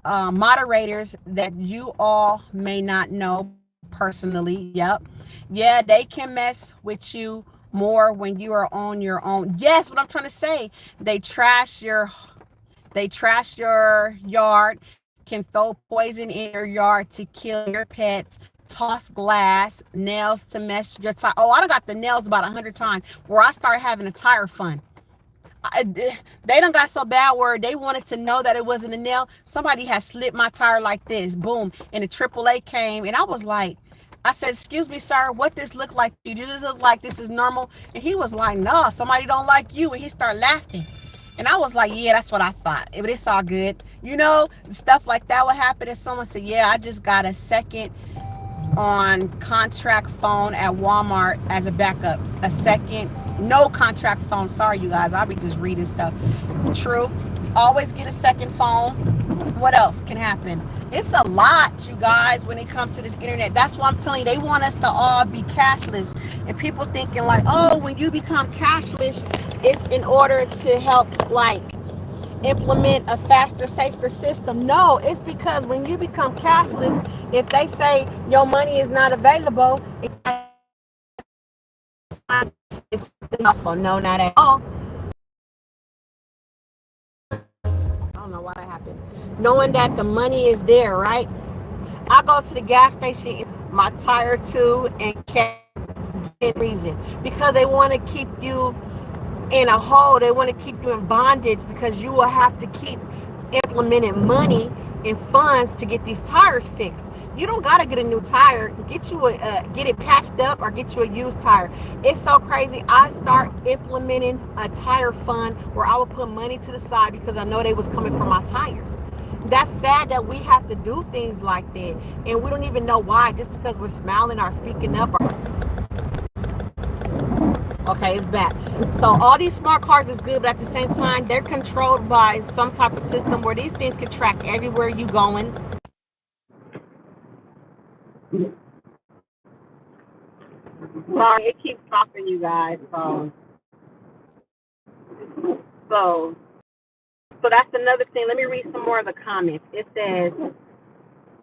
that you all may not know personally. Yep. Yeah, they can mess with you more when you are on your own. Yes, what I'm trying to say. They trash your yard, can throw poison in your yard to kill your pets, toss glass, nails to mess your tire. Oh, I done got the nails about 100 times where I start having a tire fund. They done got so bad where they wanted to know that it wasn't a nail. Somebody had slipped my tire like this, boom, and the AAA came, and I was like, I said, excuse me, sir, what this look like? Do this look like this is normal? And he was like, no, somebody don't like you. And he started laughing. And I was like, yeah, that's what I thought. But it's all good. You know, stuff like that would happen. And someone said, yeah, I just got a second on contract phone at Walmart as a backup. A second, no contract phone. Sorry, you guys. I'll be just reading stuff. True. always get a second phone. What else can happen? It's a lot, you guys, when it comes to this internet. That's why I'm telling you, they want us to all be cashless. And people thinking like, oh, when you become cashless, it's in order to help like implement a faster, safer system. No, it's because when you become cashless, if they say your money is not available, it's awful. No, not at all. I don't know why that happened. Knowing that the money is there, right? I go to the gas station, my tire too, and get reason because they want to keep you in a hole. They want to keep you in bondage because you will have to keep implementing money and funds to get these tires fixed. You don't gotta get a new tire. Get you get it patched up or get you a used tire. It's so crazy. I start implementing a tire fund where I would put money to the side because I know they was coming from my tires. That's sad that we have to do things like that, and we don't even know why. Just because we're smiling or speaking up. Okay, it's back. So all these smart cards is good, but at the same time, they're controlled by some type of system where these things can track everywhere you going. Sorry, it keeps stopping you guys. So, so that's another thing. Let me read some more of the comments. It says,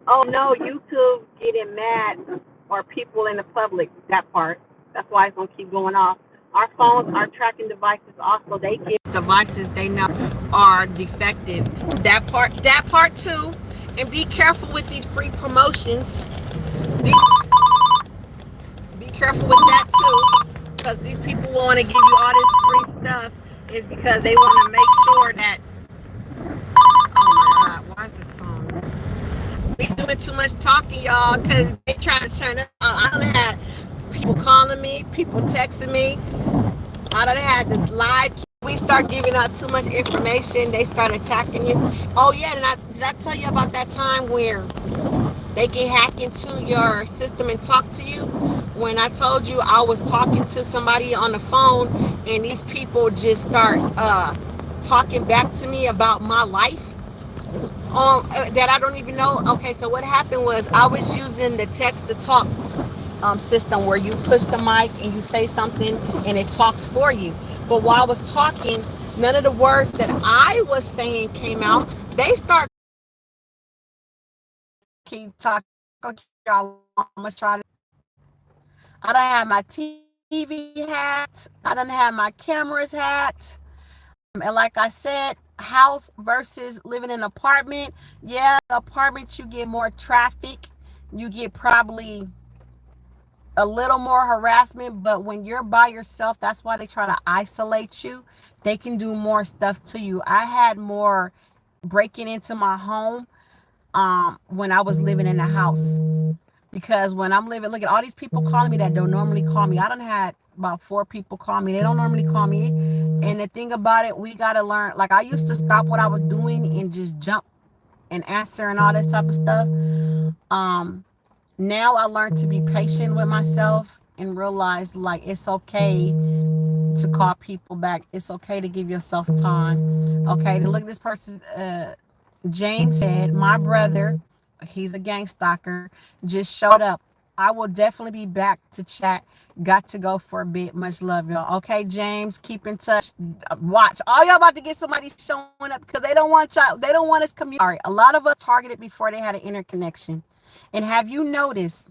"Oh no, YouTube getting mad or people in the public." That part. That's why it's gonna keep going off. Our phones are tracking devices. Also, they get devices they know are defective. That part too. And be careful with these free promotions. Be careful with that too, because these people want to give you all this free stuff. Is because they want to make sure that. Oh my God, why is this phone? We doing too much talking, y'all, because they trying to turn it. I don't have people calling me, people texting me. I done had the live. We start giving out too much information, they start attacking you. Oh yeah, did I tell you about that time where they can hack into your system and talk to you? When I told you I was talking to somebody on the phone and these people just start talking back to me about my life that I don't even know. Okay, so what happened was I was using the text to talk system where you push the mic and you say something and it talks for you. But while I was talking, none of the words that I was saying came out. They start keep talking. Y'all, I'm gonna try to. I don't have my TV hacked. I don't have my cameras hacked. And like I said, house versus living in an apartment. Yeah, apartment you get more traffic. You get probably a little more harassment, but when you're by yourself, that's why they try to isolate you. They can do more stuff to you. I had more breaking into my home when I was living in a house, because when I'm living, look at all these people calling me that don't normally call me. I done had about 4 people call me. They don't normally call me. And the thing about it, we got to learn. Like, I used to stop what I was doing and just jump and answer and all this type of stuff. Now I learned to be patient with myself and realize like it's okay to call people back. It's okay to give yourself time. Okay, to look at this person. James said, my brother, he's a gang stalker, just showed up. I will definitely be back to chat. Got to go for a bit. Much love, y'all. Okay, James, keep in touch. Watch. All y'all about to get somebody showing up because they don't want y'all. They don't want us community. All right, a lot of us targeted before they had an interconnection. And have you noticed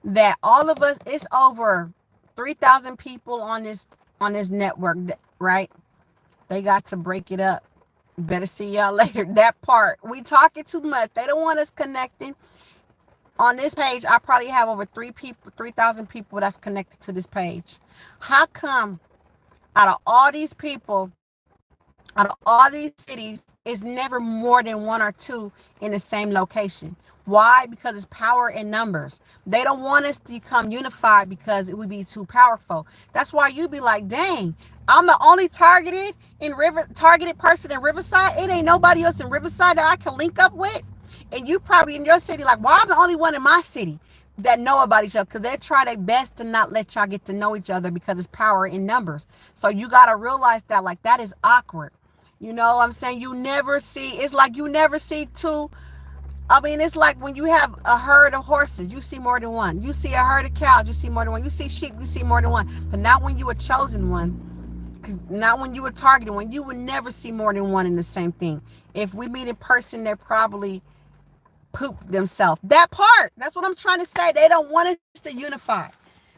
that all of us, it's over 3,000 people on this network, right? They got to break it up. Better see y'all later. That part. We talking too much. They don't want us connecting. On this page, I probably have over 3,000 people that's connected to this page. How come out of all these people, out of all these cities, it's never more than 1 or 2 in the same location? Why? Because it's power in numbers. They don't want us to become unified because it would be too powerful. That's why you be like, dang, I'm the only targeted person in Riverside. It ain't nobody else in Riverside that I can link up with. And you probably in your city like, well, I'm the only one in my city that know about each other, because they try their best to not let y'all get to know each other because it's power in numbers. So you got to realize that, like, that is awkward. You know what I'm saying? You never see, it's like you never see two. I mean, it's like when you have a herd of horses, you see more than one. You see a herd of cows, you see more than one. You see sheep, you see more than one. But not when you a chosen one, not when you were targeted one. You would never see more than one in the same thing. If we meet in person, they're probably poop themselves. That part. That's what I'm trying to say. They don't want us to unify.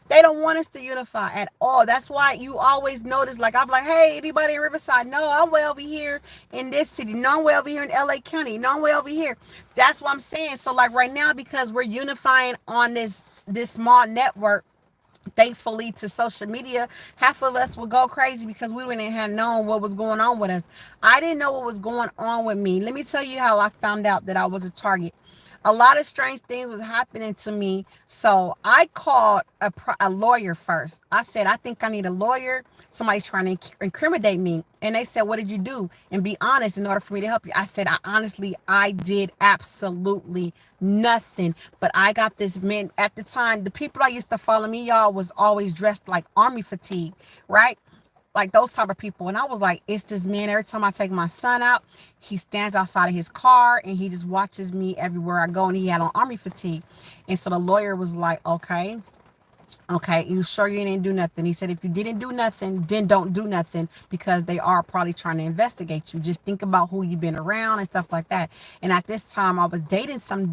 They don't want us to unify at all. That's why you always notice, like, I'm like, hey, anybody in Riverside? No, I'm way over here in this city. No, I'm way over here in LA County. No, I'm way over here. That's what I'm saying. So, like, right now, because we're unifying on this small network, thankfully to social media, half of us will go crazy because we wouldn't have known what was going on with us. I didn't know what was going on with me. Let me tell you how I found out that I was a target. A lot of strange things was happening to me, so I called a lawyer first. I said, I think I need a lawyer. Somebody's trying to incriminate me. And they said, what did you do? And be honest in order for me to help you. I said, I did absolutely nothing. But I got this man at the time. The people that used to follow me, y'all, was always dressed like army fatigue, right? Like those type of people. And I was like, it's this man. Every time I take my son out, he stands outside of his car and he just watches me everywhere I go. And he had on army fatigue. And so the lawyer was like, okay, you sure you didn't do nothing? He said, if you didn't do nothing, then don't do nothing, because they are probably trying to investigate you. Just think about who you've been around and stuff like that. And at this time, I was dating some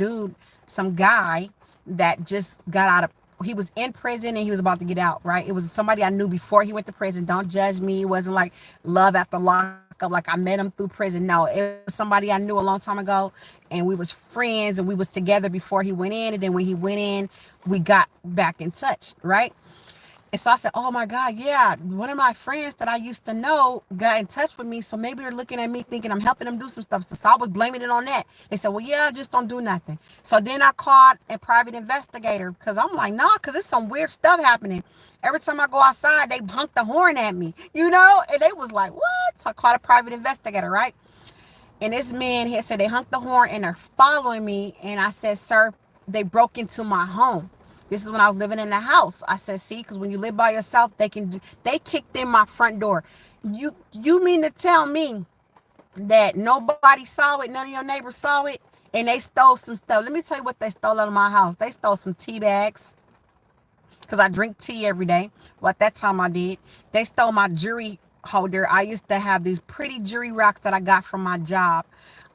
guy that just got out of, he was in prison and he was about to get out, right? It was somebody I knew before he went to prison. Don't judge me. It wasn't like love after lockup, like I met him through prison. No, it was somebody I knew a long time ago, and we was friends and we was together before he went in. And then when he went in, we got back in touch, right? And so I said, oh my God, yeah, one of my friends that I used to know got in touch with me. So maybe they're looking at me thinking I'm helping them do some stuff. So I was blaming it on that. They said, well, yeah, just don't do nothing. So then I called a private investigator, because I'm like, nah, because there's some weird stuff happening. Every time I go outside, they honk the horn at me, you know? And they was like, what? So I called a private investigator, right? And this man had said they honked the horn and they're following me. And I said, sir, they broke into my home. This is when I was living in the house. I said, see, because when you live by yourself, they kicked in my front door. You mean to tell me that nobody saw it, none of your neighbors saw it, and they stole some stuff? Let me tell you what they stole out of my house. They stole some tea bags, because I drink tea every day. Well, at that time I did. They stole my jewelry holder. I used to have these pretty jewelry rocks that I got from my job.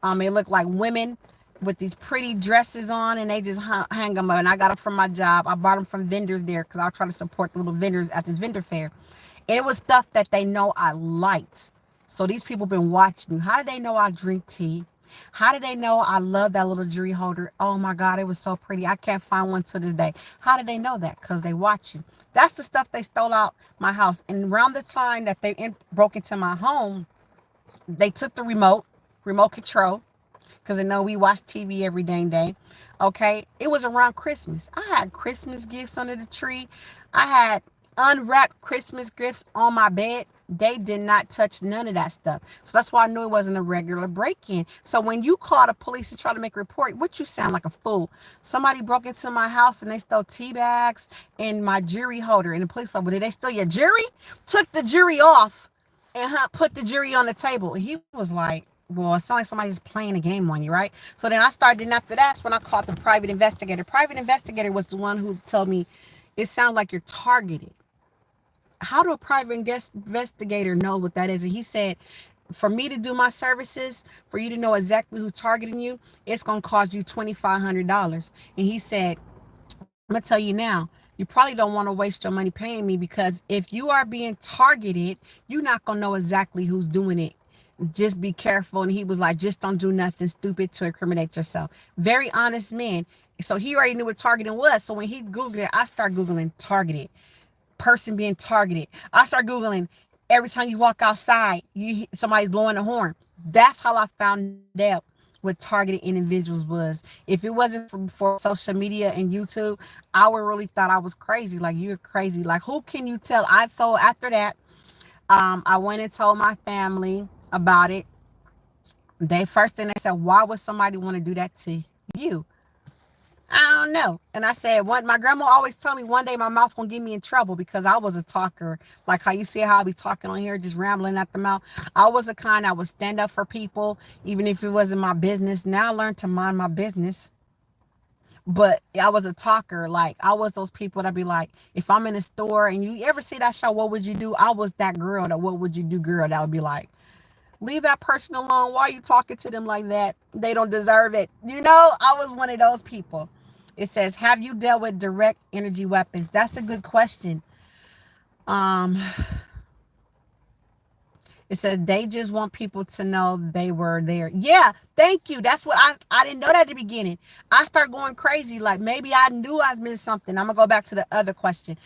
It looked like women with these pretty dresses on, and they just hang them up. And I got them from my job. I bought them from vendors there, because I'll try to support the little vendors at this vendor fair. And it was stuff that they know I liked. So these people been watching me. How did they know I drink tea? How did they know I love that little jewelry holder? Oh my God, it was so pretty. I can't find one to this day. How did they know that? Because they watch you. That's the stuff they stole out my house. And around the time that they broke into my home, they took the remote control, because I know we watch TV every dang day. Okay, it was around Christmas. I had Christmas gifts under the tree. I had unwrapped Christmas gifts on my bed. They did not touch none of that stuff. So that's why I knew it wasn't a regular break-in. So when you call the police and try to make a report, what, you sound like a fool. Somebody broke into my house and they stole tea bags and my jewelry holder. And the police said, well, did they steal your jewelry? Took the jewelry off and put the jewelry on the table. And he was like, well, it sounds like somebody's playing a game on you, right? So then I started, and after that's when I called the private investigator. Private investigator was the one who told me, it sounds like you're targeted. How do a private investigator know what that is? And he said, for me to do my services, for you to know exactly who's targeting you, it's going to cost you $2,500. And he said, I'm going to tell you now, you probably don't want to waste your money paying me, because if you are being targeted, you're not going to know exactly who's doing it. Just be careful. And he was like, just don't do nothing stupid to incriminate yourself. Very honest man. So he already knew what targeting was. So when he Googled it, I started Googling targeted, person being targeted. I start Googling every time you walk outside, somebody's blowing a horn. That's how I found out what targeted individuals was. If it wasn't for social media and YouTube, I would really thought I was crazy. Like, you're crazy. Like, who can you tell? So after that, I went and told my family about it. They first thing they said, why would somebody want to do that to you? I don't know. And I said, one, my grandma always told me one day my mouth gonna get me in trouble because I was a talker. Like how you see how I be talking on here, just rambling at the mouth. I was the kind that would stand up for people, even if it wasn't my business. Now I learned to mind my business. But I was a talker. Like I was those people that be like, if I'm in a store and you ever see that show, What Would You Do? I was that girl, that What Would You Do girl that would be like, leave that person alone. Why are you talking to them like that? They don't deserve it. I was one of those people. It says, have you dealt with direct energy weapons? That's a good question. Um, it says they just want people to know they were there. Yeah, thank you. That's what I didn't know that at the beginning. I start going crazy. Like maybe I knew I missed something. I'm gonna go back to the other question.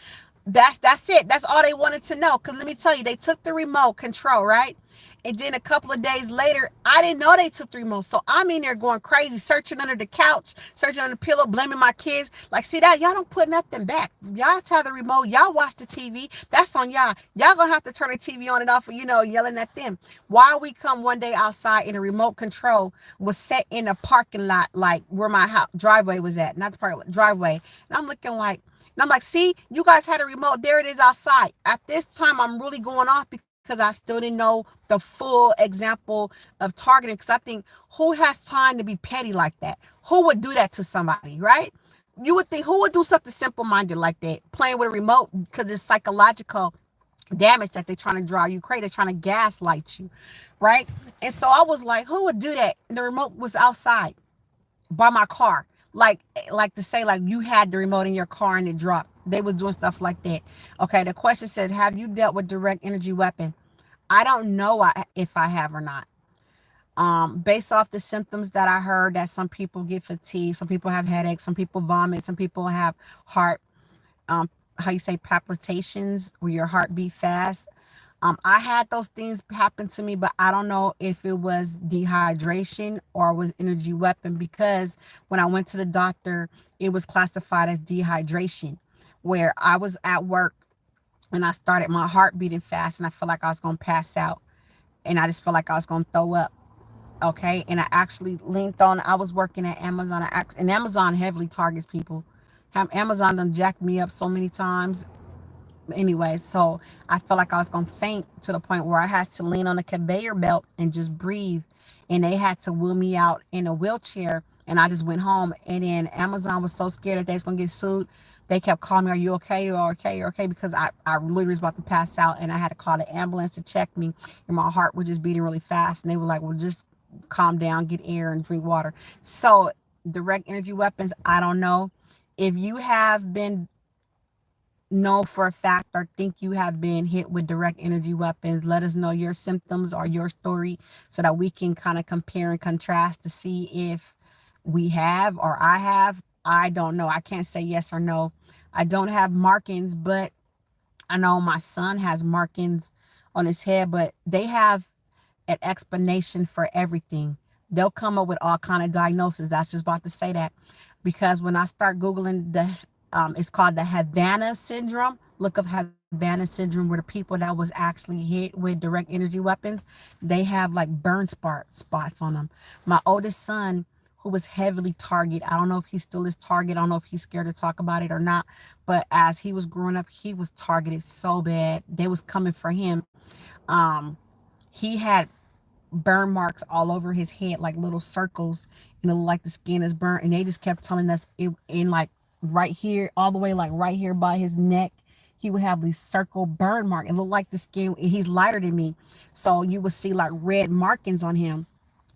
That's it. That's all they wanted to know. Cause let me tell you, they took the remote control, right? And then a couple of days later, I didn't know they took the remote. So I'm in there going crazy, searching under the couch, searching under the pillow, blaming my kids. Like, see that? Y'all don't put nothing back. Y'all have the remote. Y'all watch the TV. That's on y'all. Y'all gonna have to turn the TV on and off, yelling at them. Why we come one day outside and the remote control was set in a parking lot, like where my house driveway was at, not the parking lot, driveway. And I'm looking like, and I'm like, see, you guys had a remote. There it is outside. At this time, I'm really going off because I still didn't know the full example of targeting. Because I think, who has time to be petty like that? Who would do that to somebody, right? You would think, who would do something simple-minded like that? Playing with a remote because it's psychological damage that they're trying to drive you crazy. They're trying to gaslight you, right? And so I was like, who would do that? And the remote was outside by my car, like to say like you had the remote in your car and it dropped. They was doing stuff like that. Okay, the question says, have you dealt with direct energy weapon? I don't know if I have or not. Based off the symptoms that I heard, that some people get fatigue, some people have headaches, some people vomit, some people have heart, um how you say, palpitations, where your heart beat fast. I had those things happen to me, but I don't know if it was dehydration or was energy weapon, because when I went to the doctor, it was classified as dehydration, where I was at work and I started my heart beating fast and I felt like I was going to pass out, and I just felt like I was going to throw up. Okay. And I actually linked on, I was working at Amazon, and Amazon heavily targets people. Amazon done jacked me up so many times. Anyway, so I felt like I was gonna faint, to the point where I had to lean on a conveyor belt and just breathe, and they had to wheel me out in a wheelchair, and I just went home. And then Amazon was so scared that they was gonna get sued. They kept calling me, are you okay? You're okay, you're okay, because I literally was about to pass out, and I had to call the ambulance to check me, and my heart was just beating really fast, and they were like, well, just calm down, get air and drink water. So direct energy weapons, I don't know. If you have been, know for a fact, or think you have been hit with direct energy weapons, let us know your symptoms or your story, so that we can kind of compare and contrast to see if we have, or I have. I don't know. I can't say yes or no. I don't have markings, but I know my son has markings on his head, but they have an explanation for everything. They'll come up with all kind of diagnoses. That's just about to say that, because when I start Googling it's called the Havana syndrome. Look up Havana syndrome, where the people that was actually hit with direct energy weapons, they have like burn spots on them. My oldest son, who was heavily targeted, I don't know if he still is targeted. I don't know if he's scared to talk about it or not. But as he was growing up, he was targeted so bad. They was coming for him. Um, he had burn marks all over his head, like little circles, and it looked like the skin is burnt. And they just kept telling us it in, like, right here, all the way, like right here by his neck, he would have these circle burn mark. It looked like the skin. He's lighter than me, so you would see like red markings on him.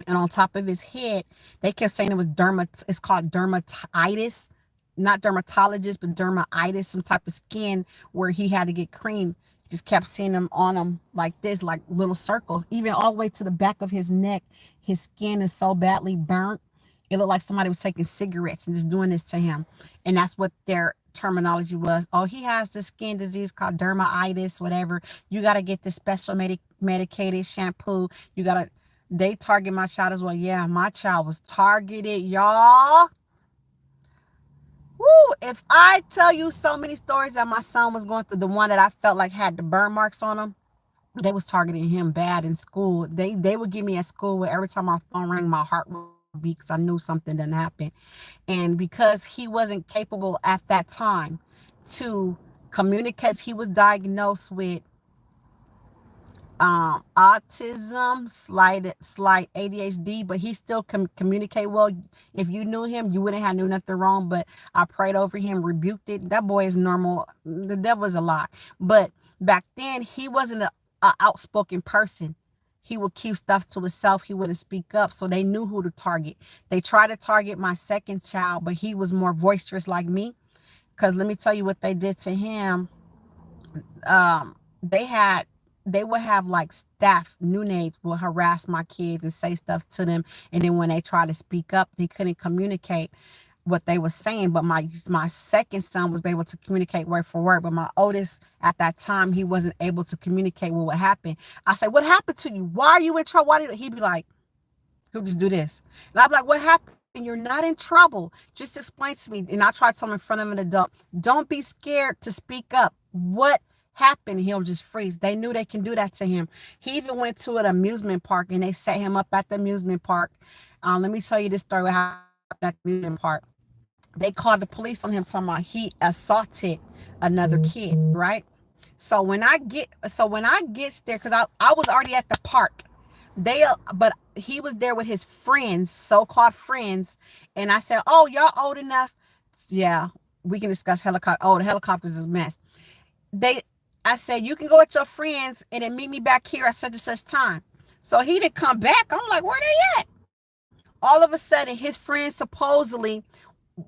And on top of his head, they kept saying it was it's called dermatitis, not dermatologist, but dermatitis, some type of skin where he had to get cream. Just kept seeing them on him like this, like little circles, even all the way to the back of his neck. His skin is so badly burnt. It looked like somebody was taking cigarettes and just doing this to him. And that's what their terminology was. Oh, he has this skin disease called dermatitis, whatever. You got to get this special medicated shampoo. They target my child as well. Yeah, my child was targeted, y'all. Woo, if I tell you so many stories that my son was going through, the one that I felt like had the burn marks on him, they was targeting him bad in school. They would give me at school where every time my phone rang, my heart would because I knew something didn't happen. And because he wasn't capable at that time to communicate, he was diagnosed with autism, slight ADHD, but he still can communicate well. If you knew him, you wouldn't have knew nothing wrong. But I prayed over him, rebuked it. That boy is normal. The devil is a lie. But back then, he wasn't a outspoken person. He would keep stuff to himself. He wouldn't speak up. So they knew who to target. They tried to target my second child, but he was more boisterous like me. Because let me tell you what they did to him. They had they would have like staff, new nades will harass my kids and say stuff to them, and then when they try to speak up, they couldn't communicate what they were saying. But my second son was able to communicate word for word, but my oldest at that time, he wasn't able to communicate what happened. I said, what happened to you? Why are you in trouble? Why did he be like, he'll just do this, and I'm like, what happened? You're not in trouble. Just explain to me. And I tried to tell him in front of an adult, don't be scared to speak up. What happened? He'll just freeze. They knew they can do that to him. He even went to an amusement park and they set him up at the amusement park. Let me tell you this story what happened at the amusement park. They called the police on him talking about he assaulted another kid, right? When I get there, because I was already at the park. But he was there with his friends, so-called friends, and I said, "Oh, y'all old enough? Yeah, we can discuss helicopter. Oh, the helicopter's a mess." I said, "You can go with your friends and then meet me back here at such and such time." So he didn't come back. I'm like, "Where they at?" All of a sudden, his friend supposedly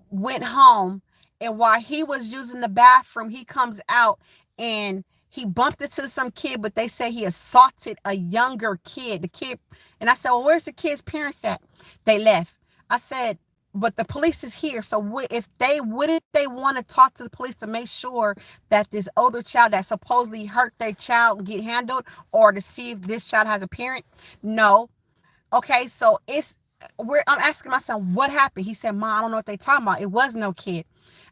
went home, and while he was using the bathroom, he comes out and he bumped into some kid, but they say he assaulted a younger kid. The kid, and I said, "Well, where's the kid's parents at?" They left. I said, "But the police is here. So if they wouldn't they want to talk to the police to make sure that this older child that supposedly hurt their child get handled, or to see if this child has a parent?" No. Okay, so I'm asking my son, what happened? He said, "Mom, I don't know what they talking about. It was no kid."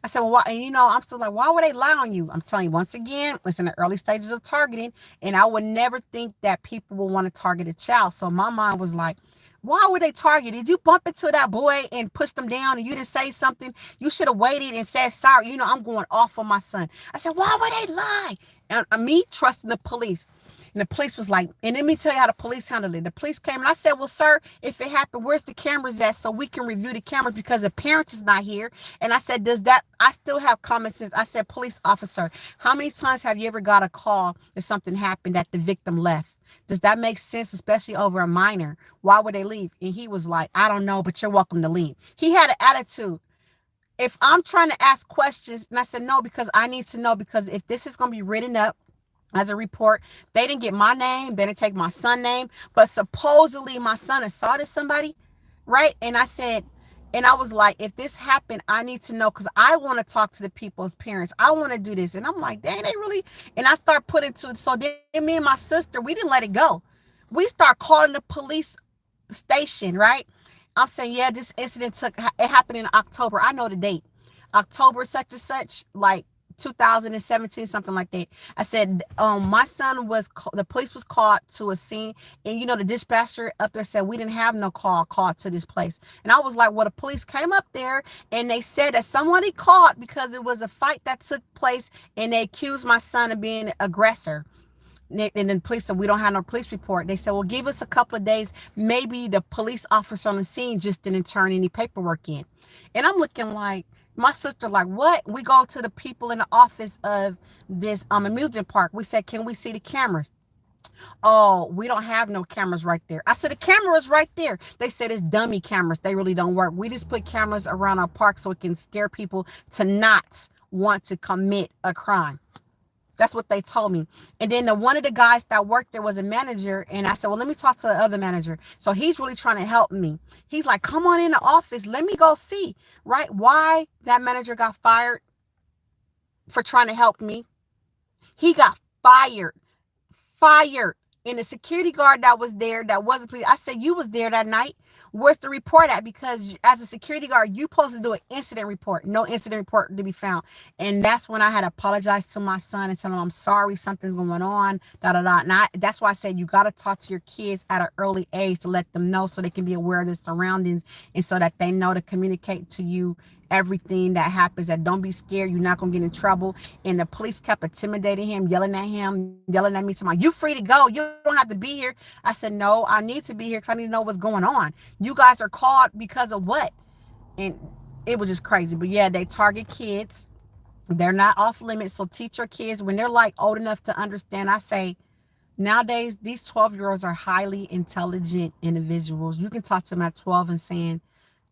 I said, "Well, why?" And I'm still like, why would they lie on you? I'm telling you, once again, it's in the early stages of targeting, and I would never think that people will want to target a child. So my mind was like, why would they target? Did you bump into that boy and push them down and you didn't say something? You should have waited and said sorry. I'm going off on my son. I said, why would they lie? And me trusting the police. And the police was like, and let me tell you how the police handled it. The police came and I said, "Well, sir, if it happened, where's the cameras at so we can review the cameras because the parents is not here?" And I said, I still have common sense. I said, "Police officer, how many times have you ever got a call that something happened that the victim left? Does that make sense, especially over a minor? Why would they leave?" And he was like, "I don't know, but you're welcome to leave." He had an attitude. If I'm trying to ask questions, and I said, "No, because I need to know, because if this is going to be written up as a report, they didn't get my name, they didn't take my son's name, but supposedly my son assaulted somebody, right?" And I was like, if this happened, I need to know, because I want to talk to the people's parents. I want to do this. And I'm like, dang, they really, and I start putting to, so then me and my sister, we didn't let it go. We start calling the police station, right? I'm saying, yeah, this incident it happened in October. I know the date. October such and such, like 2017, something like that. I said, my son the police was called to a scene, and the dispatcher up there said we didn't have no called to this place. And I was like, well, the police came up there and they said that somebody called because it was a fight that took place, and they accused my son of being an aggressor. And then the police said, we don't have no police report. They said, well, give us a couple of days. Maybe the police officer on the scene just didn't turn any paperwork in. And I'm looking like, my sister like, what? We go to the people in the office of this amusement park. We said, can we see the cameras? "Oh, we don't have no cameras right there." I said, "The camera's right there." They said, "It's dummy cameras. They really don't work. We just put cameras around our park so it can scare people to not want to commit a crime." That's what they told me. And then one of the guys that worked there was a manager. And I said, well, let me talk to the other manager. So he's really trying to help me. He's like, come on in the office. Let me go see, right? Why that manager got fired for trying to help me. He got fired. And the security guard that was there, that wasn't police, I said, you was there that night. Where's the report at? Because as a security guard, you supposed to do an incident report. No incident report to be found. And that's when I had to apologize to my son and tell him, I'm sorry, something's going on, da da da. And that's why I said you got to talk to your kids at an early age to let them know so they can be aware of their surroundings and so that they know to communicate to you everything that happens, that don't be scared, you're not gonna get in trouble. And the police kept intimidating him, yelling at me, saying, you free to go, you don't have to be here. I said, no, I need to be here because I need to know what's going on. You guys are called because of what? And it was just crazy. But yeah, they target kids. They're not off limits. So teach your kids when they're like old enough to understand. I say nowadays these 12-year-olds are highly intelligent individuals. You can talk to them at 12 and saying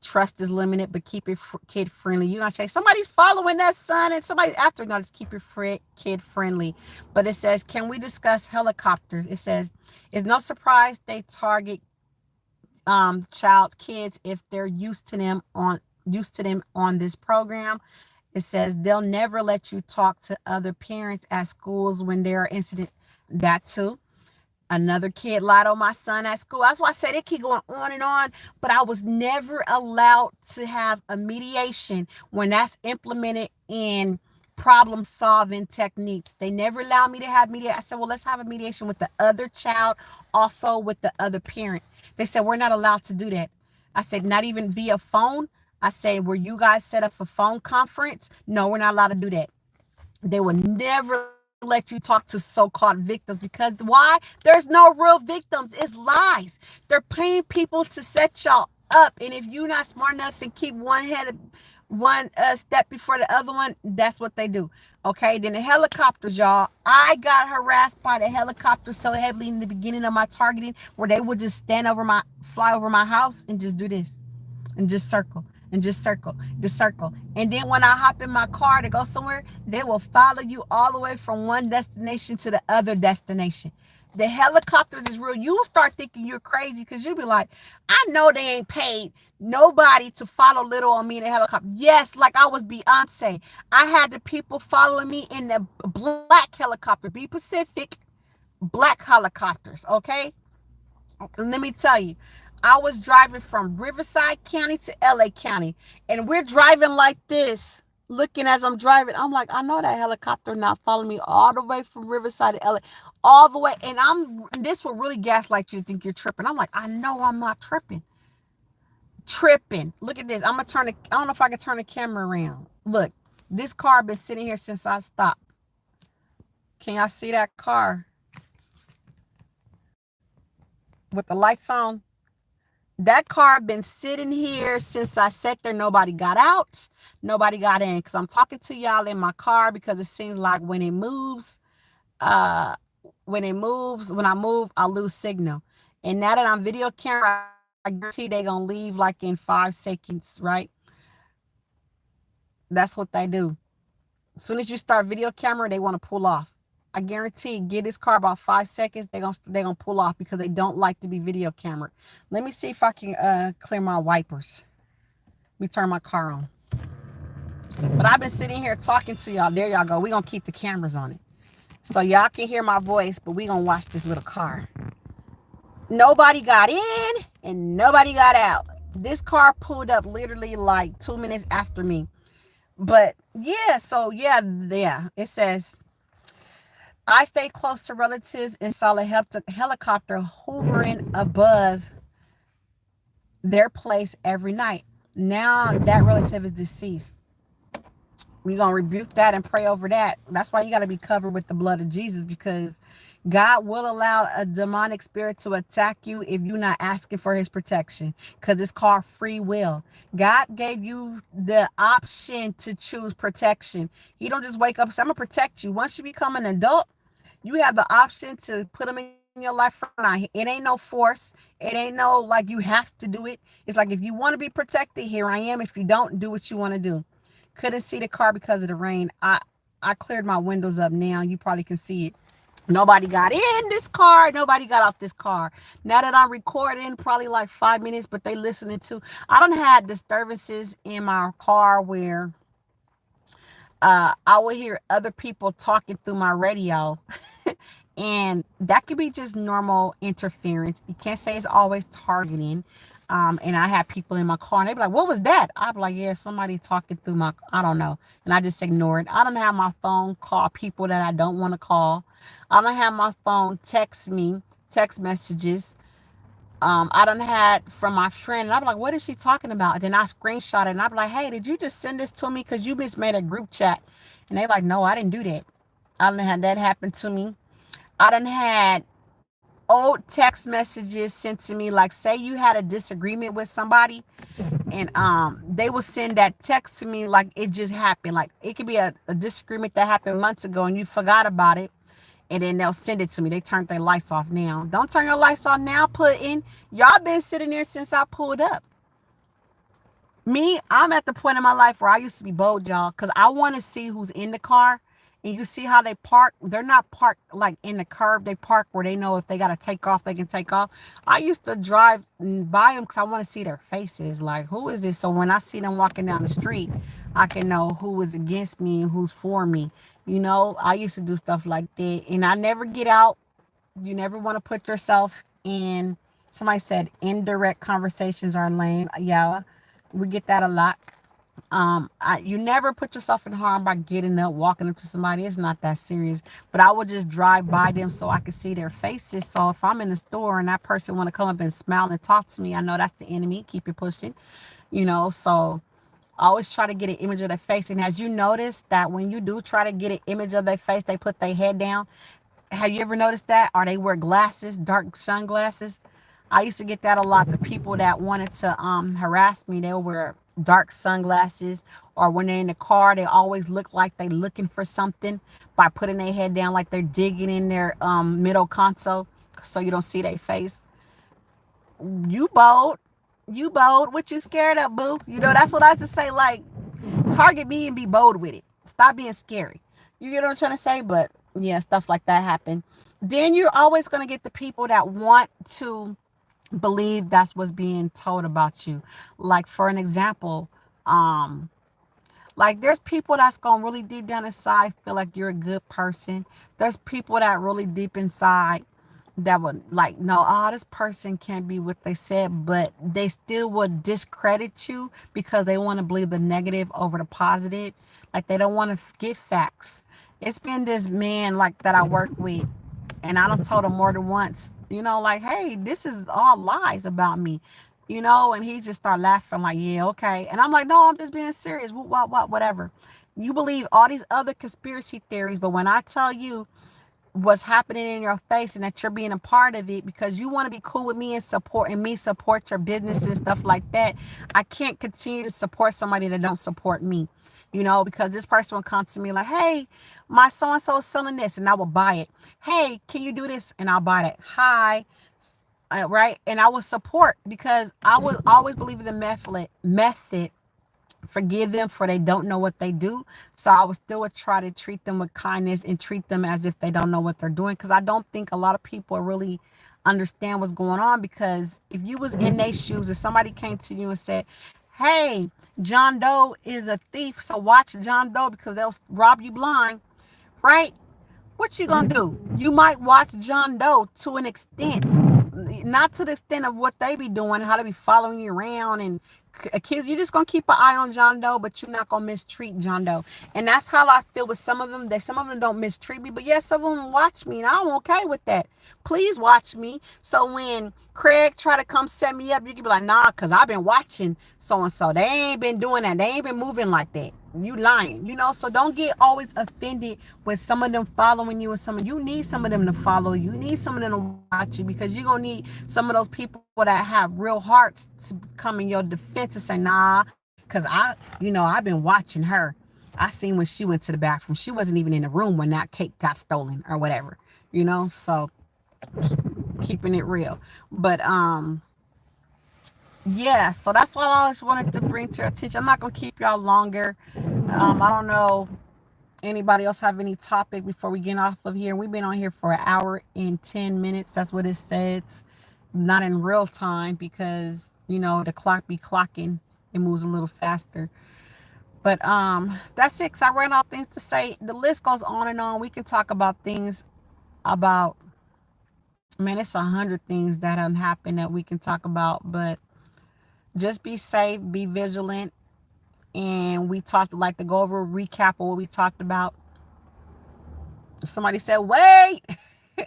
trust is limited, but keep it kid friendly. You don't say somebody's following that son and somebody after. No, just keep it kid friendly. But it says, can we discuss helicopters? It says, it's no surprise they target child kids if they're used to them on this program. It says they'll never let you talk to other parents at schools when there are incidents. That too. Another kid lied on my son at school. That's why I said it keep going on and on. But I was never allowed to have a mediation when that's implemented in problem solving techniques. They never allowed me to have mediation. I said, well, let's have a mediation with the other child, also with the other parent. They said, we're not allowed to do that. I said, not even via phone. I said, were you guys set up a phone conference? No, we're not allowed to do that. They will never let you talk to so-called victims, because why? There's no real victims. It's lies. They're paying people to set y'all up, and if you're not smart enough and keep one step before the other one, that's what they do. Okay, then the helicopters, y'all. I got harassed by the helicopter so heavily in the beginning of my targeting, where they would just fly over my house and just do this and just circle and just circle. And then when I hop in my car to go somewhere, they will follow you all the way from one destination to the other destination. The helicopters is real. You will start thinking you're crazy because you'll be like, I know they ain't paid nobody to follow little on me in a helicopter. Yes, like I was Beyonce. I had the people following me in the black helicopter. Be Pacific, black helicopters, okay? Let me tell you, I was driving from Riverside County to LA County, and we're driving like this, looking as I'm driving. I'm like, I know that helicopter not following me all the way from Riverside to LA, all the way. And this will really gaslight you to think you're tripping. I'm like, I know I'm not tripping. Look at this. I don't know if I can turn the camera around. Look, this car been sitting here since I stopped. Can y'all see that car with the lights on? That car been sitting here since I sat there. Nobody got out. Nobody got in. Because I'm talking to y'all in my car, because it seems like when it moves, when I move, I lose signal. And now that I'm video camera, I guarantee they're going to leave like in 5 seconds, right? That's what they do. As soon as you start video camera, they want to pull off. I guarantee, get this car about 5 seconds, they're gonna pull off because they don't like to be video camera. Let me see if I can clear my wipers. Let me turn my car on. But I've been sitting here talking to y'all. There y'all go. We're gonna keep the cameras on it, so y'all can hear my voice, but we're gonna watch this little car. Nobody got in and nobody got out. This car pulled up literally like 2 minutes after me. But yeah, so yeah, it says, I stay close to relatives and saw a helicopter hovering above their place every night. Now that relative is deceased. We're going to rebuke that and pray over that. That's why you got to be covered with the blood of Jesus, because God will allow a demonic spirit to attack you if you're not asking for his protection, because it's called free will. God gave you the option to choose protection. He don't just wake up and say, I'm going to protect you. Once you become an adult, you have the option to put them in your life for now. It ain't no force. It ain't no like you have to do it. It's like, if you want to be protected, here I am. If you don't, do what you want to do. Couldn't see the car because of the rain. I cleared my windows up now. You probably can see it. Nobody got in this car. Nobody got off this car. Now that I'm recording, probably like 5 minutes, but they listening to. I don't have disturbances in my car where I will hear other people talking through my radio And that could be just normal interference. You can't say it's always targeting. And I have people in my car and they be like, what was that? I'd be like, yeah, somebody talking through my, I don't know. And I just ignore it. I don't have my phone call people that I don't want to call. I don't have my phone text me, text messages. I don't had from my friend, and I'm like, what is she talking about? And then I screenshot it, and I'm like, hey, did you just send this to me? Because you just made a group chat. And they like, no, I didn't do that. I don't had that happen to me. I done had old text messages sent to me, like say you had a disagreement with somebody, and they will send that text to me like it just happened. Like it could be a disagreement that happened months ago and you forgot about it, and then they'll send it to me. They turned their lights off now. Don't turn your lights off now. Put in, y'all been sitting there since I pulled up. Me, I'm at the point in my life where I used to be bold, y'all, because I want to see who's in the car. And you see how they park. They're not parked like in the curb. They park where they know if they got to take off, they can take off. I used to drive by them because I want to see their faces. Like, who is this? So when I see them walking down the street, I can know who is against me and who's for me. You know, I used to do stuff like that. And I never get out. You never want to put yourself in. Somebody said indirect conversations are lame. Yeah, we get that a lot. You never put yourself in harm by getting up, walking up to somebody. It's not that serious. But I would just drive by them so I could see their faces. So if I'm in the store and that person want to come up and smile and talk to me, I know that's the enemy. Keep it pushing, you know. So I always try to get an image of their face. And as you notice that when you do try to get an image of their face, they put their head down. Have you ever noticed that? Or they wear glasses, dark sunglasses? I used to get that a lot. The people that wanted to harass me, they would wear dark sunglasses, or when they're in the car, they always look like they looking for something by putting their head down like they're digging in their middle console so you don't see their face. You bold. You bold. What you scared of, boo? You know, that's what I used to say. Like, target me and be bold with it. Stop being scary. You get what I'm trying to say? But yeah, stuff like that happen. Then you're always going to get the people that want to believe that's what's being told about you. Like, for an example, um, like there's people that's going really deep down inside feel like you're a good person. There's people that really deep inside that would like, no, oh, this person can't be what they said, but they still would discredit you because they want to believe the negative over the positive. Like they don't want to get facts. It's been this man like that I work with, and I don't told him more than once, you know, like, hey, this is all lies about me, you know, and he just started laughing like, yeah, okay. And I'm like, no, I'm just being serious. What, whatever. You believe all these other conspiracy theories, but when I tell you what's happening in your face and that you're being a part of it because you want to be cool with me and support your business and stuff like that, I can't continue to support somebody that don't support me, you know, because this person will come to me like, hey, my so and so is selling this, and I will buy it. Hey, can you do this? And I'll buy that. Hi. Right. And I will support because I would always believe in the method. Forgive them for they don't know what they do. So I would still would try to treat them with kindness and treat them as if they don't know what they're doing, because I don't think a lot of people really understand what's going on. Because if you was in their shoes, if somebody came to you and said, hey, John Doe is a thief, so watch John Doe because they'll rob you blind, right? What you gonna do? You might watch John Doe to an extent, not to the extent of what they be doing, how they be following you around and accuse. You're just gonna keep an eye on John Doe, but you're not gonna mistreat John Doe. And that's how I feel with some of them. That some of them don't mistreat me, but yes, some of them watch me, and I'm okay with that. Please watch me. So when Craig try to come set me up, you can be like, nah, cause I've been watching so and so. They ain't been doing that. They ain't been moving like that. You lying, you know. So don't get always offended with some of them following you, and some of you need some of them to follow you. You need some of them to watch you, because you're gonna need some of those people that have real hearts to come in your defense and say, nah, because I've been watching her. I seen when she went to the bathroom. She wasn't even in the room when that cake got stolen or whatever, you know. So keeping it real. But yeah, so that's what I always wanted to bring to your attention. I'm not gonna keep y'all longer. I don't know anybody else have any topic before we get off of here. We've been on here for an hour and 10 minutes. That's what it says. Not in real time because the clock be clocking. It moves a little faster. But that's it. 'Cause I ran out things to say. The list goes on and on. We can talk about things about, man, it's 100 things that have happened that we can talk about, but just be safe, be vigilant. And we talked, like, to go over a recap of what we talked about. Somebody said, wait,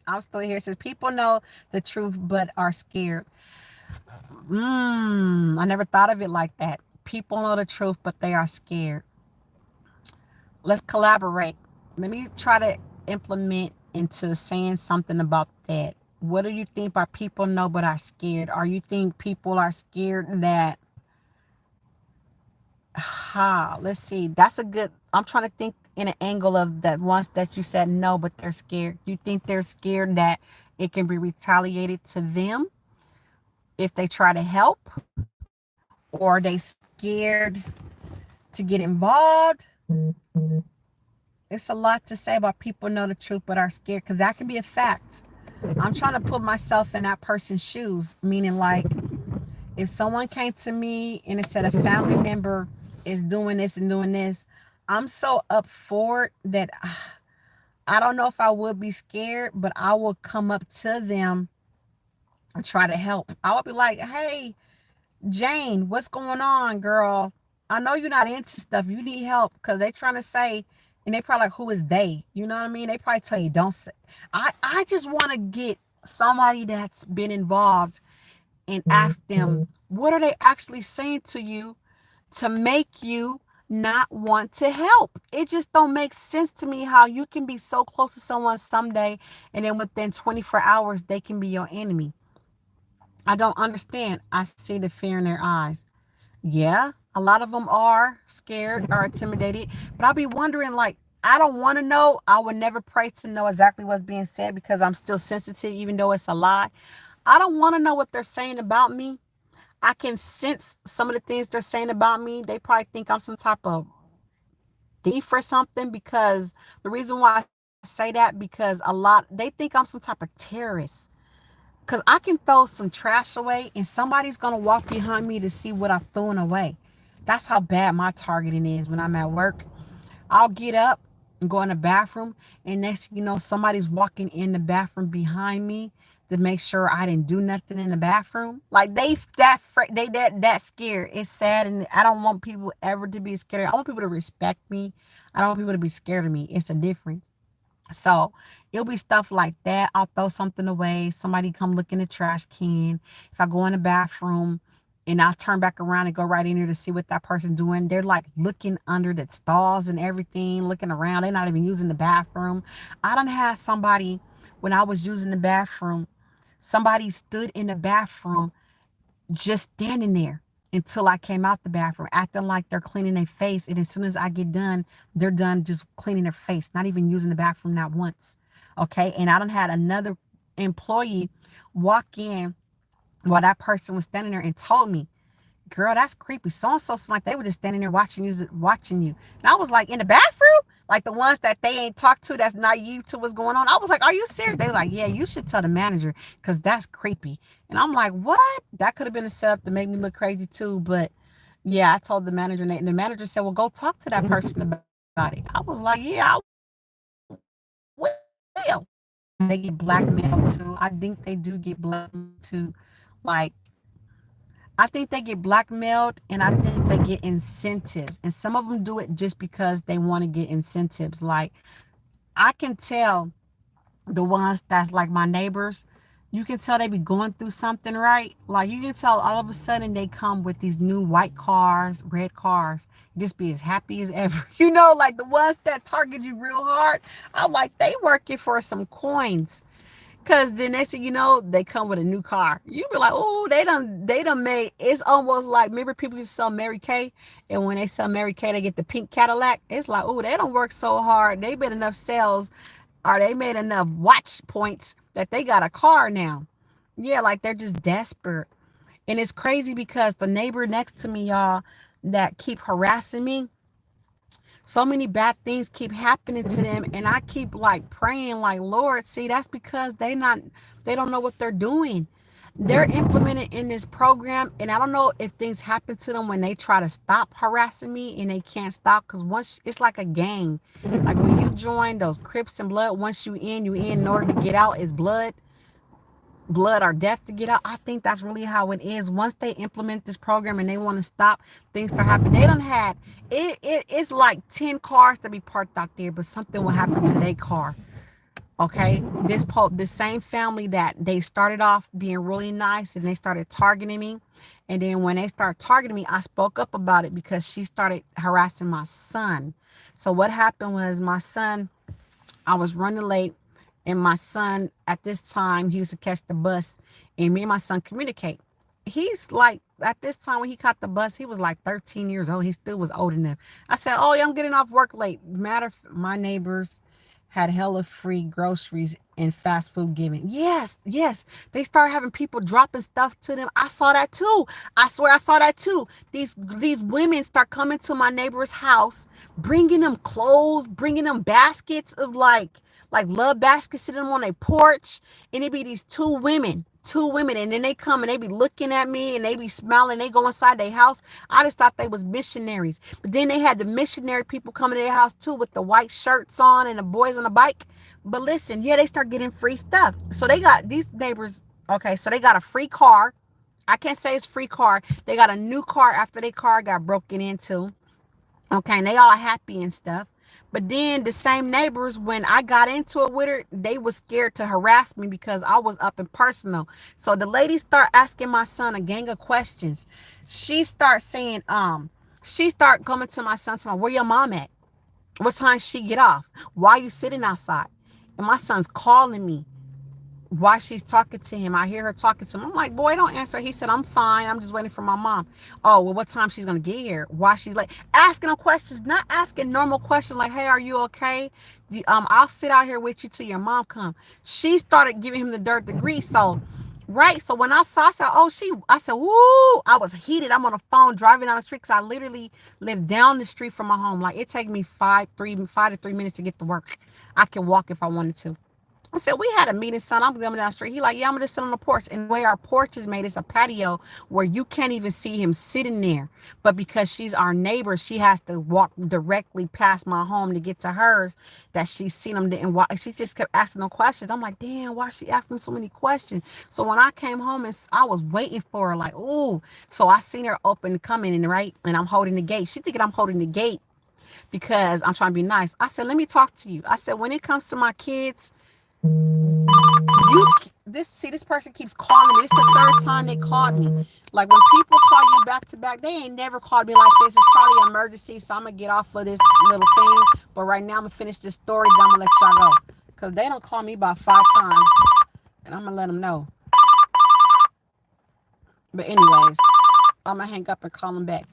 I'm still here. It says people know the truth but are scared. I never thought of it like that. People know the truth but they are scared. Let's collaborate. Let me try to implement into saying something about that. What do you think by people know but are scared? Are you think people are scared that, let's see. That's a good, I'm trying to think in an angle of that ones that you said no, but they're scared. You think they're scared that it can be retaliated to them if they try to help? Or are they scared to get involved? It's a lot to say about people know the truth but are scared, because that can be a fact. I'm trying to put myself in that person's shoes, meaning like if someone came to me and it said a family member is doing this and doing this, I'm so up for it that I don't know if I would be scared, but I will come up to them and try to help. I would be like, hey, Jane, what's going on, girl? I know you're not into stuff. You need help, because they trying to say, and they probably like, who is they? You know what I mean? They probably tell you, don't say. I just want to get somebody that's been involved and ask them, what are they actually saying to you to make you not want to help? It just don't make sense to me how you can be so close to someone someday and then within 24 hours they can be your enemy. I don't understand. I see the fear in their eyes. Yeah, a lot of them are scared or intimidated, but I'll be wondering, like, I don't want to know. I would never pray to know exactly what's being said because I'm still sensitive, even though it's a lie. I don't want to know what they're saying about me. I can sense some of the things they're saying about me. They probably think I'm some type of thief or something, because the reason why I say that, because a lot, they think I'm some type of terrorist. Because I can throw some trash away and somebody's going to walk behind me to see what I'm throwing away. That's how bad my targeting is when I'm at work. I'll get up and go in the bathroom, and next thing you know, somebody's walking in the bathroom behind me to make sure I didn't do nothing in the bathroom. Like they that scared. It's sad, and I don't want people ever to be scared. I want people to respect me. I don't want people to be scared of me. It's a difference. So it'll be stuff like that. I'll throw something away. Somebody come look in the trash can. If I go in the bathroom and I'll turn back around and go right in there to see what that person's doing, they're like looking under the stalls and everything, looking around. They're not even using the bathroom. I done had somebody, when I was using the bathroom, somebody stood in the bathroom just standing there until I came out the bathroom, acting like they're cleaning their face. And as soon as I get done, they're done just cleaning their face, not even using the bathroom, not once. Okay. And I done had another employee walk in while that person was standing there and told me, girl, that's creepy. So and so, like they were just standing there watching you. And I was like, in the bathroom? Like the ones that they ain't talked to, that's naive to what's going on. I was like, are you serious? They were like, yeah, you should tell the manager because that's creepy. And I'm like, what? That could have been a setup to make me look crazy too. But yeah, I told the manager, and the manager said, well, go talk to that person about it. I was like, yeah, I will. They get blackmailed too. I think they do get blackmailed too. Like, I think they get blackmailed, and I think they get incentives. And some of them do it just because they want to get incentives. Like, I can tell the ones that's like my neighbors, you can tell they be going through something, right? Like, you can tell all of a sudden they come with these new white cars, red cars, just be as happy as ever. Like the ones that target you real hard. I'm like, they working for some coins. Cause the next thing you know, they come with a new car. You be like, oh, they done made. It's almost like, remember people used to sell Mary Kay, and when they sell Mary Kay, they get the pink Cadillac. It's like, oh, they don't work so hard. They made enough sales, or they made enough watch points that they got a car now. Yeah, like they're just desperate, and it's crazy because the neighbor next to me, y'all, that keep harassing me, so many bad things keep happening to them, and I keep like praying, like, Lord, see, that's because they don't know what they're doing. They're implemented in this program, and I don't know if things happen to them when they try to stop harassing me and they can't stop, because once it's like a gang. Like when you join those Crips and Blood, once you in, you in order to get out is blood or death to get out. I think that's really how it is. Once they implement this program and they want to stop things to happen, they don't have it's like 10 cars to be parked out there, but something will happen to their car. Okay, this same family that they started off being really nice and they started targeting me, and then when they start targeting me, I spoke up about it because she started harassing my son. So what happened was my son, I was running late, and my son at this time he used to catch the bus, and me and my son communicate. He's like, at this time when he caught the bus, he was like 13 years old. He still was old enough. I said, "Oh yeah, I'm getting off work late." My neighbors had hella free groceries and fast food giving. Yes, yes. They start having people dropping stuff to them. I saw that too. I swear I saw that too. These women start coming to my neighbor's house, bringing them clothes, bringing them baskets of like love baskets, sitting on their porch, and it be these two women, and then they come and they be looking at me and they be smiling. They go inside their house. I just thought they was missionaries, but then they had the missionary people coming to their house too with the white shirts on and the boys on the bike. But listen, yeah, they start getting free stuff. So they got these neighbors. Okay, so they got a free car. I can't say it's free car. They got a new car after their car got broken into. Okay, and they all happy and stuff. But then the same neighbors, when I got into it with her, they was scared to harass me because I was up and personal. So the lady start asking my son a gang of questions. She start saying, she start coming to my son, saying, "Where your mom at? What time she get off? Why you sitting outside?" And my son's calling me while she's talking to him. I hear her talking to him. I'm like, "Boy, don't answer." He said, "I'm fine. I'm just waiting for my mom." "Oh, well, what time she's gonna get here?" Why she's like asking them questions, not asking normal questions like, "Hey, are you okay? I'll sit out here with you till your mom come." She started giving him the dirt degree. So, right. So when I said, "Oh, I said, woo," I was heated. I'm on the phone driving down the street because I literally live down the street from my home. Like it take me 5 to 3 minutes to get to work. I can walk if I wanted to. I said, "We had a meeting, son. I'm coming down the street." He like, "Yeah, I'm gonna just sit on the porch." And the way our porch is made, it's a patio where you can't even see him sitting there. But because she's our neighbor, she has to walk directly past my home to get to hers. That she's seen him and walk. She just kept asking them questions. I'm like, damn, why she asking so many questions? So when I came home and I was waiting for her, like, ooh. So I seen her open coming in, right? And I'm holding the gate. She thinking I'm holding the gate because I'm trying to be nice. I said, "Let me talk to you." I said, "When it comes to my kids, you this person keeps calling me. It's the third time they called me. Like when people call you back to back, they ain't never called me like this. It's probably an emergency, so I'm gonna get off of this little thing. But right now I'm gonna finish this story, then I'm gonna let y'all go. Cause they don't call me about 5 times, and I'm gonna let them know. But anyways, I'm gonna hang up and call them back.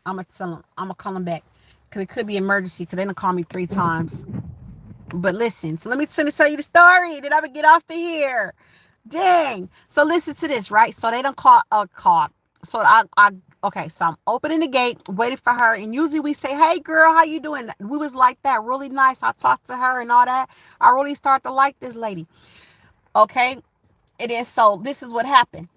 I'm gonna tell them. I'm gonna call them back. Cause it could be emergency. Cause they don't call me 3 times. But listen, so let me tell you the story. Then I'm gonna get off of here. Dang. So listen to this, right? So they don't call. So I okay, so I'm opening the gate, waiting for her. And usually we say, "Hey girl, how you doing?" We was like that, really nice. I talked to her and all that. I really started to like this lady. Okay. And then so this is what happened.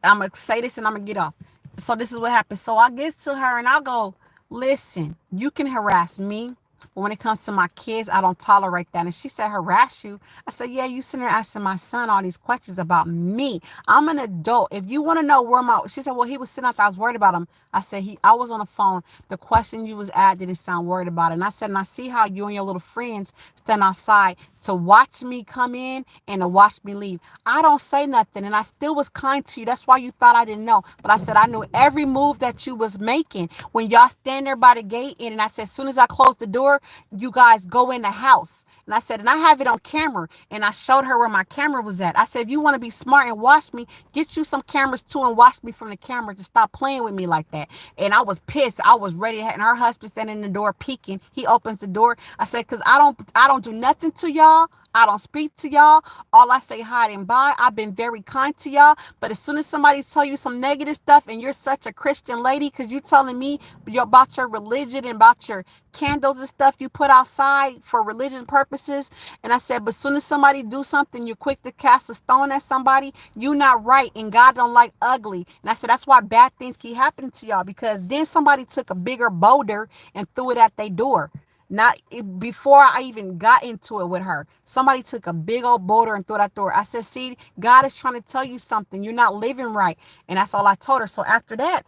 I'm gonna say this and I'm gonna get off. So this is what happened. So I get to her and I'll go, "Listen, you can harass me, but when it comes to my kids, I don't tolerate that." And she said, "Harass you?" I said, "Yeah, you sitting there asking my son all these questions about me. I'm an adult. If you want to know where my," she said, "Well, he was sitting out there. I was worried about him." I said, I was on the phone. The question you was at didn't sound worried about it." And I said, "And I see how you and your little friends stand outside to watch me come in and to watch me leave. I don't say nothing, and I still was kind to you. That's why you thought I didn't know. But I said, I knew every move that you was making when y'all stand there by the gate. And I said, as soon as I close the door, you guys go in the house." And I said, "And I have it on camera." And I showed her where my camera was at. I said, "If you want to be smart and watch me, get you some cameras too and watch me from the camera to stop playing with me like that." And I was pissed. I was ready to have, and her husband standing in the door peeking. He opens the door. I said, "Because I don't do nothing to y'all. I don't speak to y'all. All I say hi and bye. I've been very kind to y'all. But as soon as somebody tell you some negative stuff and you're such a Christian lady because you telling me about your religion and about your candles and stuff you put outside for religion purposes. And I said, but as soon as somebody do something, you're quick to cast a stone at somebody. You not right. And God don't like ugly. And I said, that's why bad things keep happening to y'all, because then somebody took a bigger boulder and threw it at their door. Not before I even got into it with her. Somebody took a big old boulder and threw it at the door. I said, see, God is trying to tell you something. You're not living right. And that's all I told her. So after that,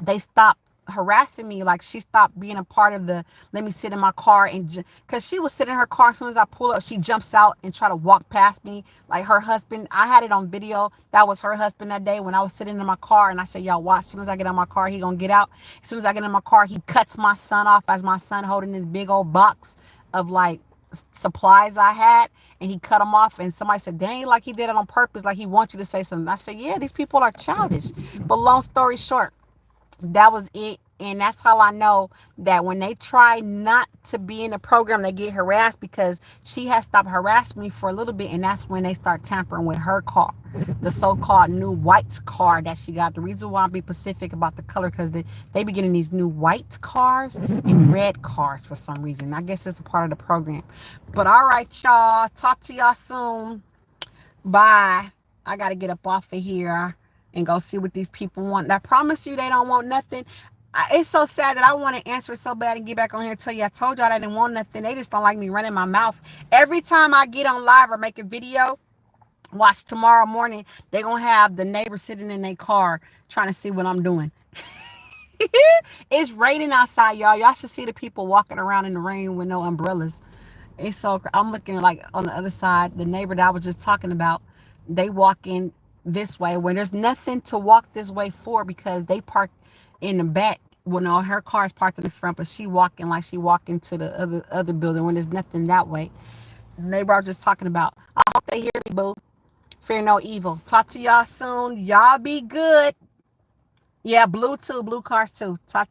they stopped harassing me. Like, she stopped being a part of the let me sit in my car, and because she was sitting in her car, as soon as I pull up, she jumps out and try to walk past me. Like, her husband, I had it on video, that was her husband that day when I was sitting in my car, and I said, y'all watch, as soon as I get in my car, he gonna get out. As soon as I get in my car, he cuts my son off as my son holding this big old box of like supplies I had, and he cut them off. And somebody said, dang, like he did it on purpose, like he wants you to say something. I said, yeah, these people are childish. But long story short, that was it. And that's how I know that when they try not to be in the program, they get harassed, because she has stopped harassing me for a little bit. And that's when they start tampering with her car, the so-called new white car that she got. The reason why I'm being specific about the color, because they be getting these new white cars and red cars for some reason. I guess it's a part of the program. But all right, y'all. Talk to y'all soon. Bye. I got to get up off of here and go see what these people want. And I promise you they don't want nothing. It's so sad that I want to answer it so bad and get back on here and tell you I told y'all I didn't want nothing. They just don't like me running my mouth. Every time I get on live or make a video, watch tomorrow morning, they're going to have the neighbor sitting in their car trying to see what I'm doing. It's raining outside, y'all. Y'all should see the people walking around in the rain with no umbrellas. It's so, I'm looking like on the other side, the neighbor that I was just talking about, they walk in this way when there's nothing to walk this way for, because they park in the back. Well, no, her car's parked in the front, but she walking like she walking to the other building when there's nothing that way. The neighbor I was just talking about. I hope they hear me, boo. Fear no evil. Talk to y'all soon. Y'all be good. Yeah, blue too. Blue cars too. Talk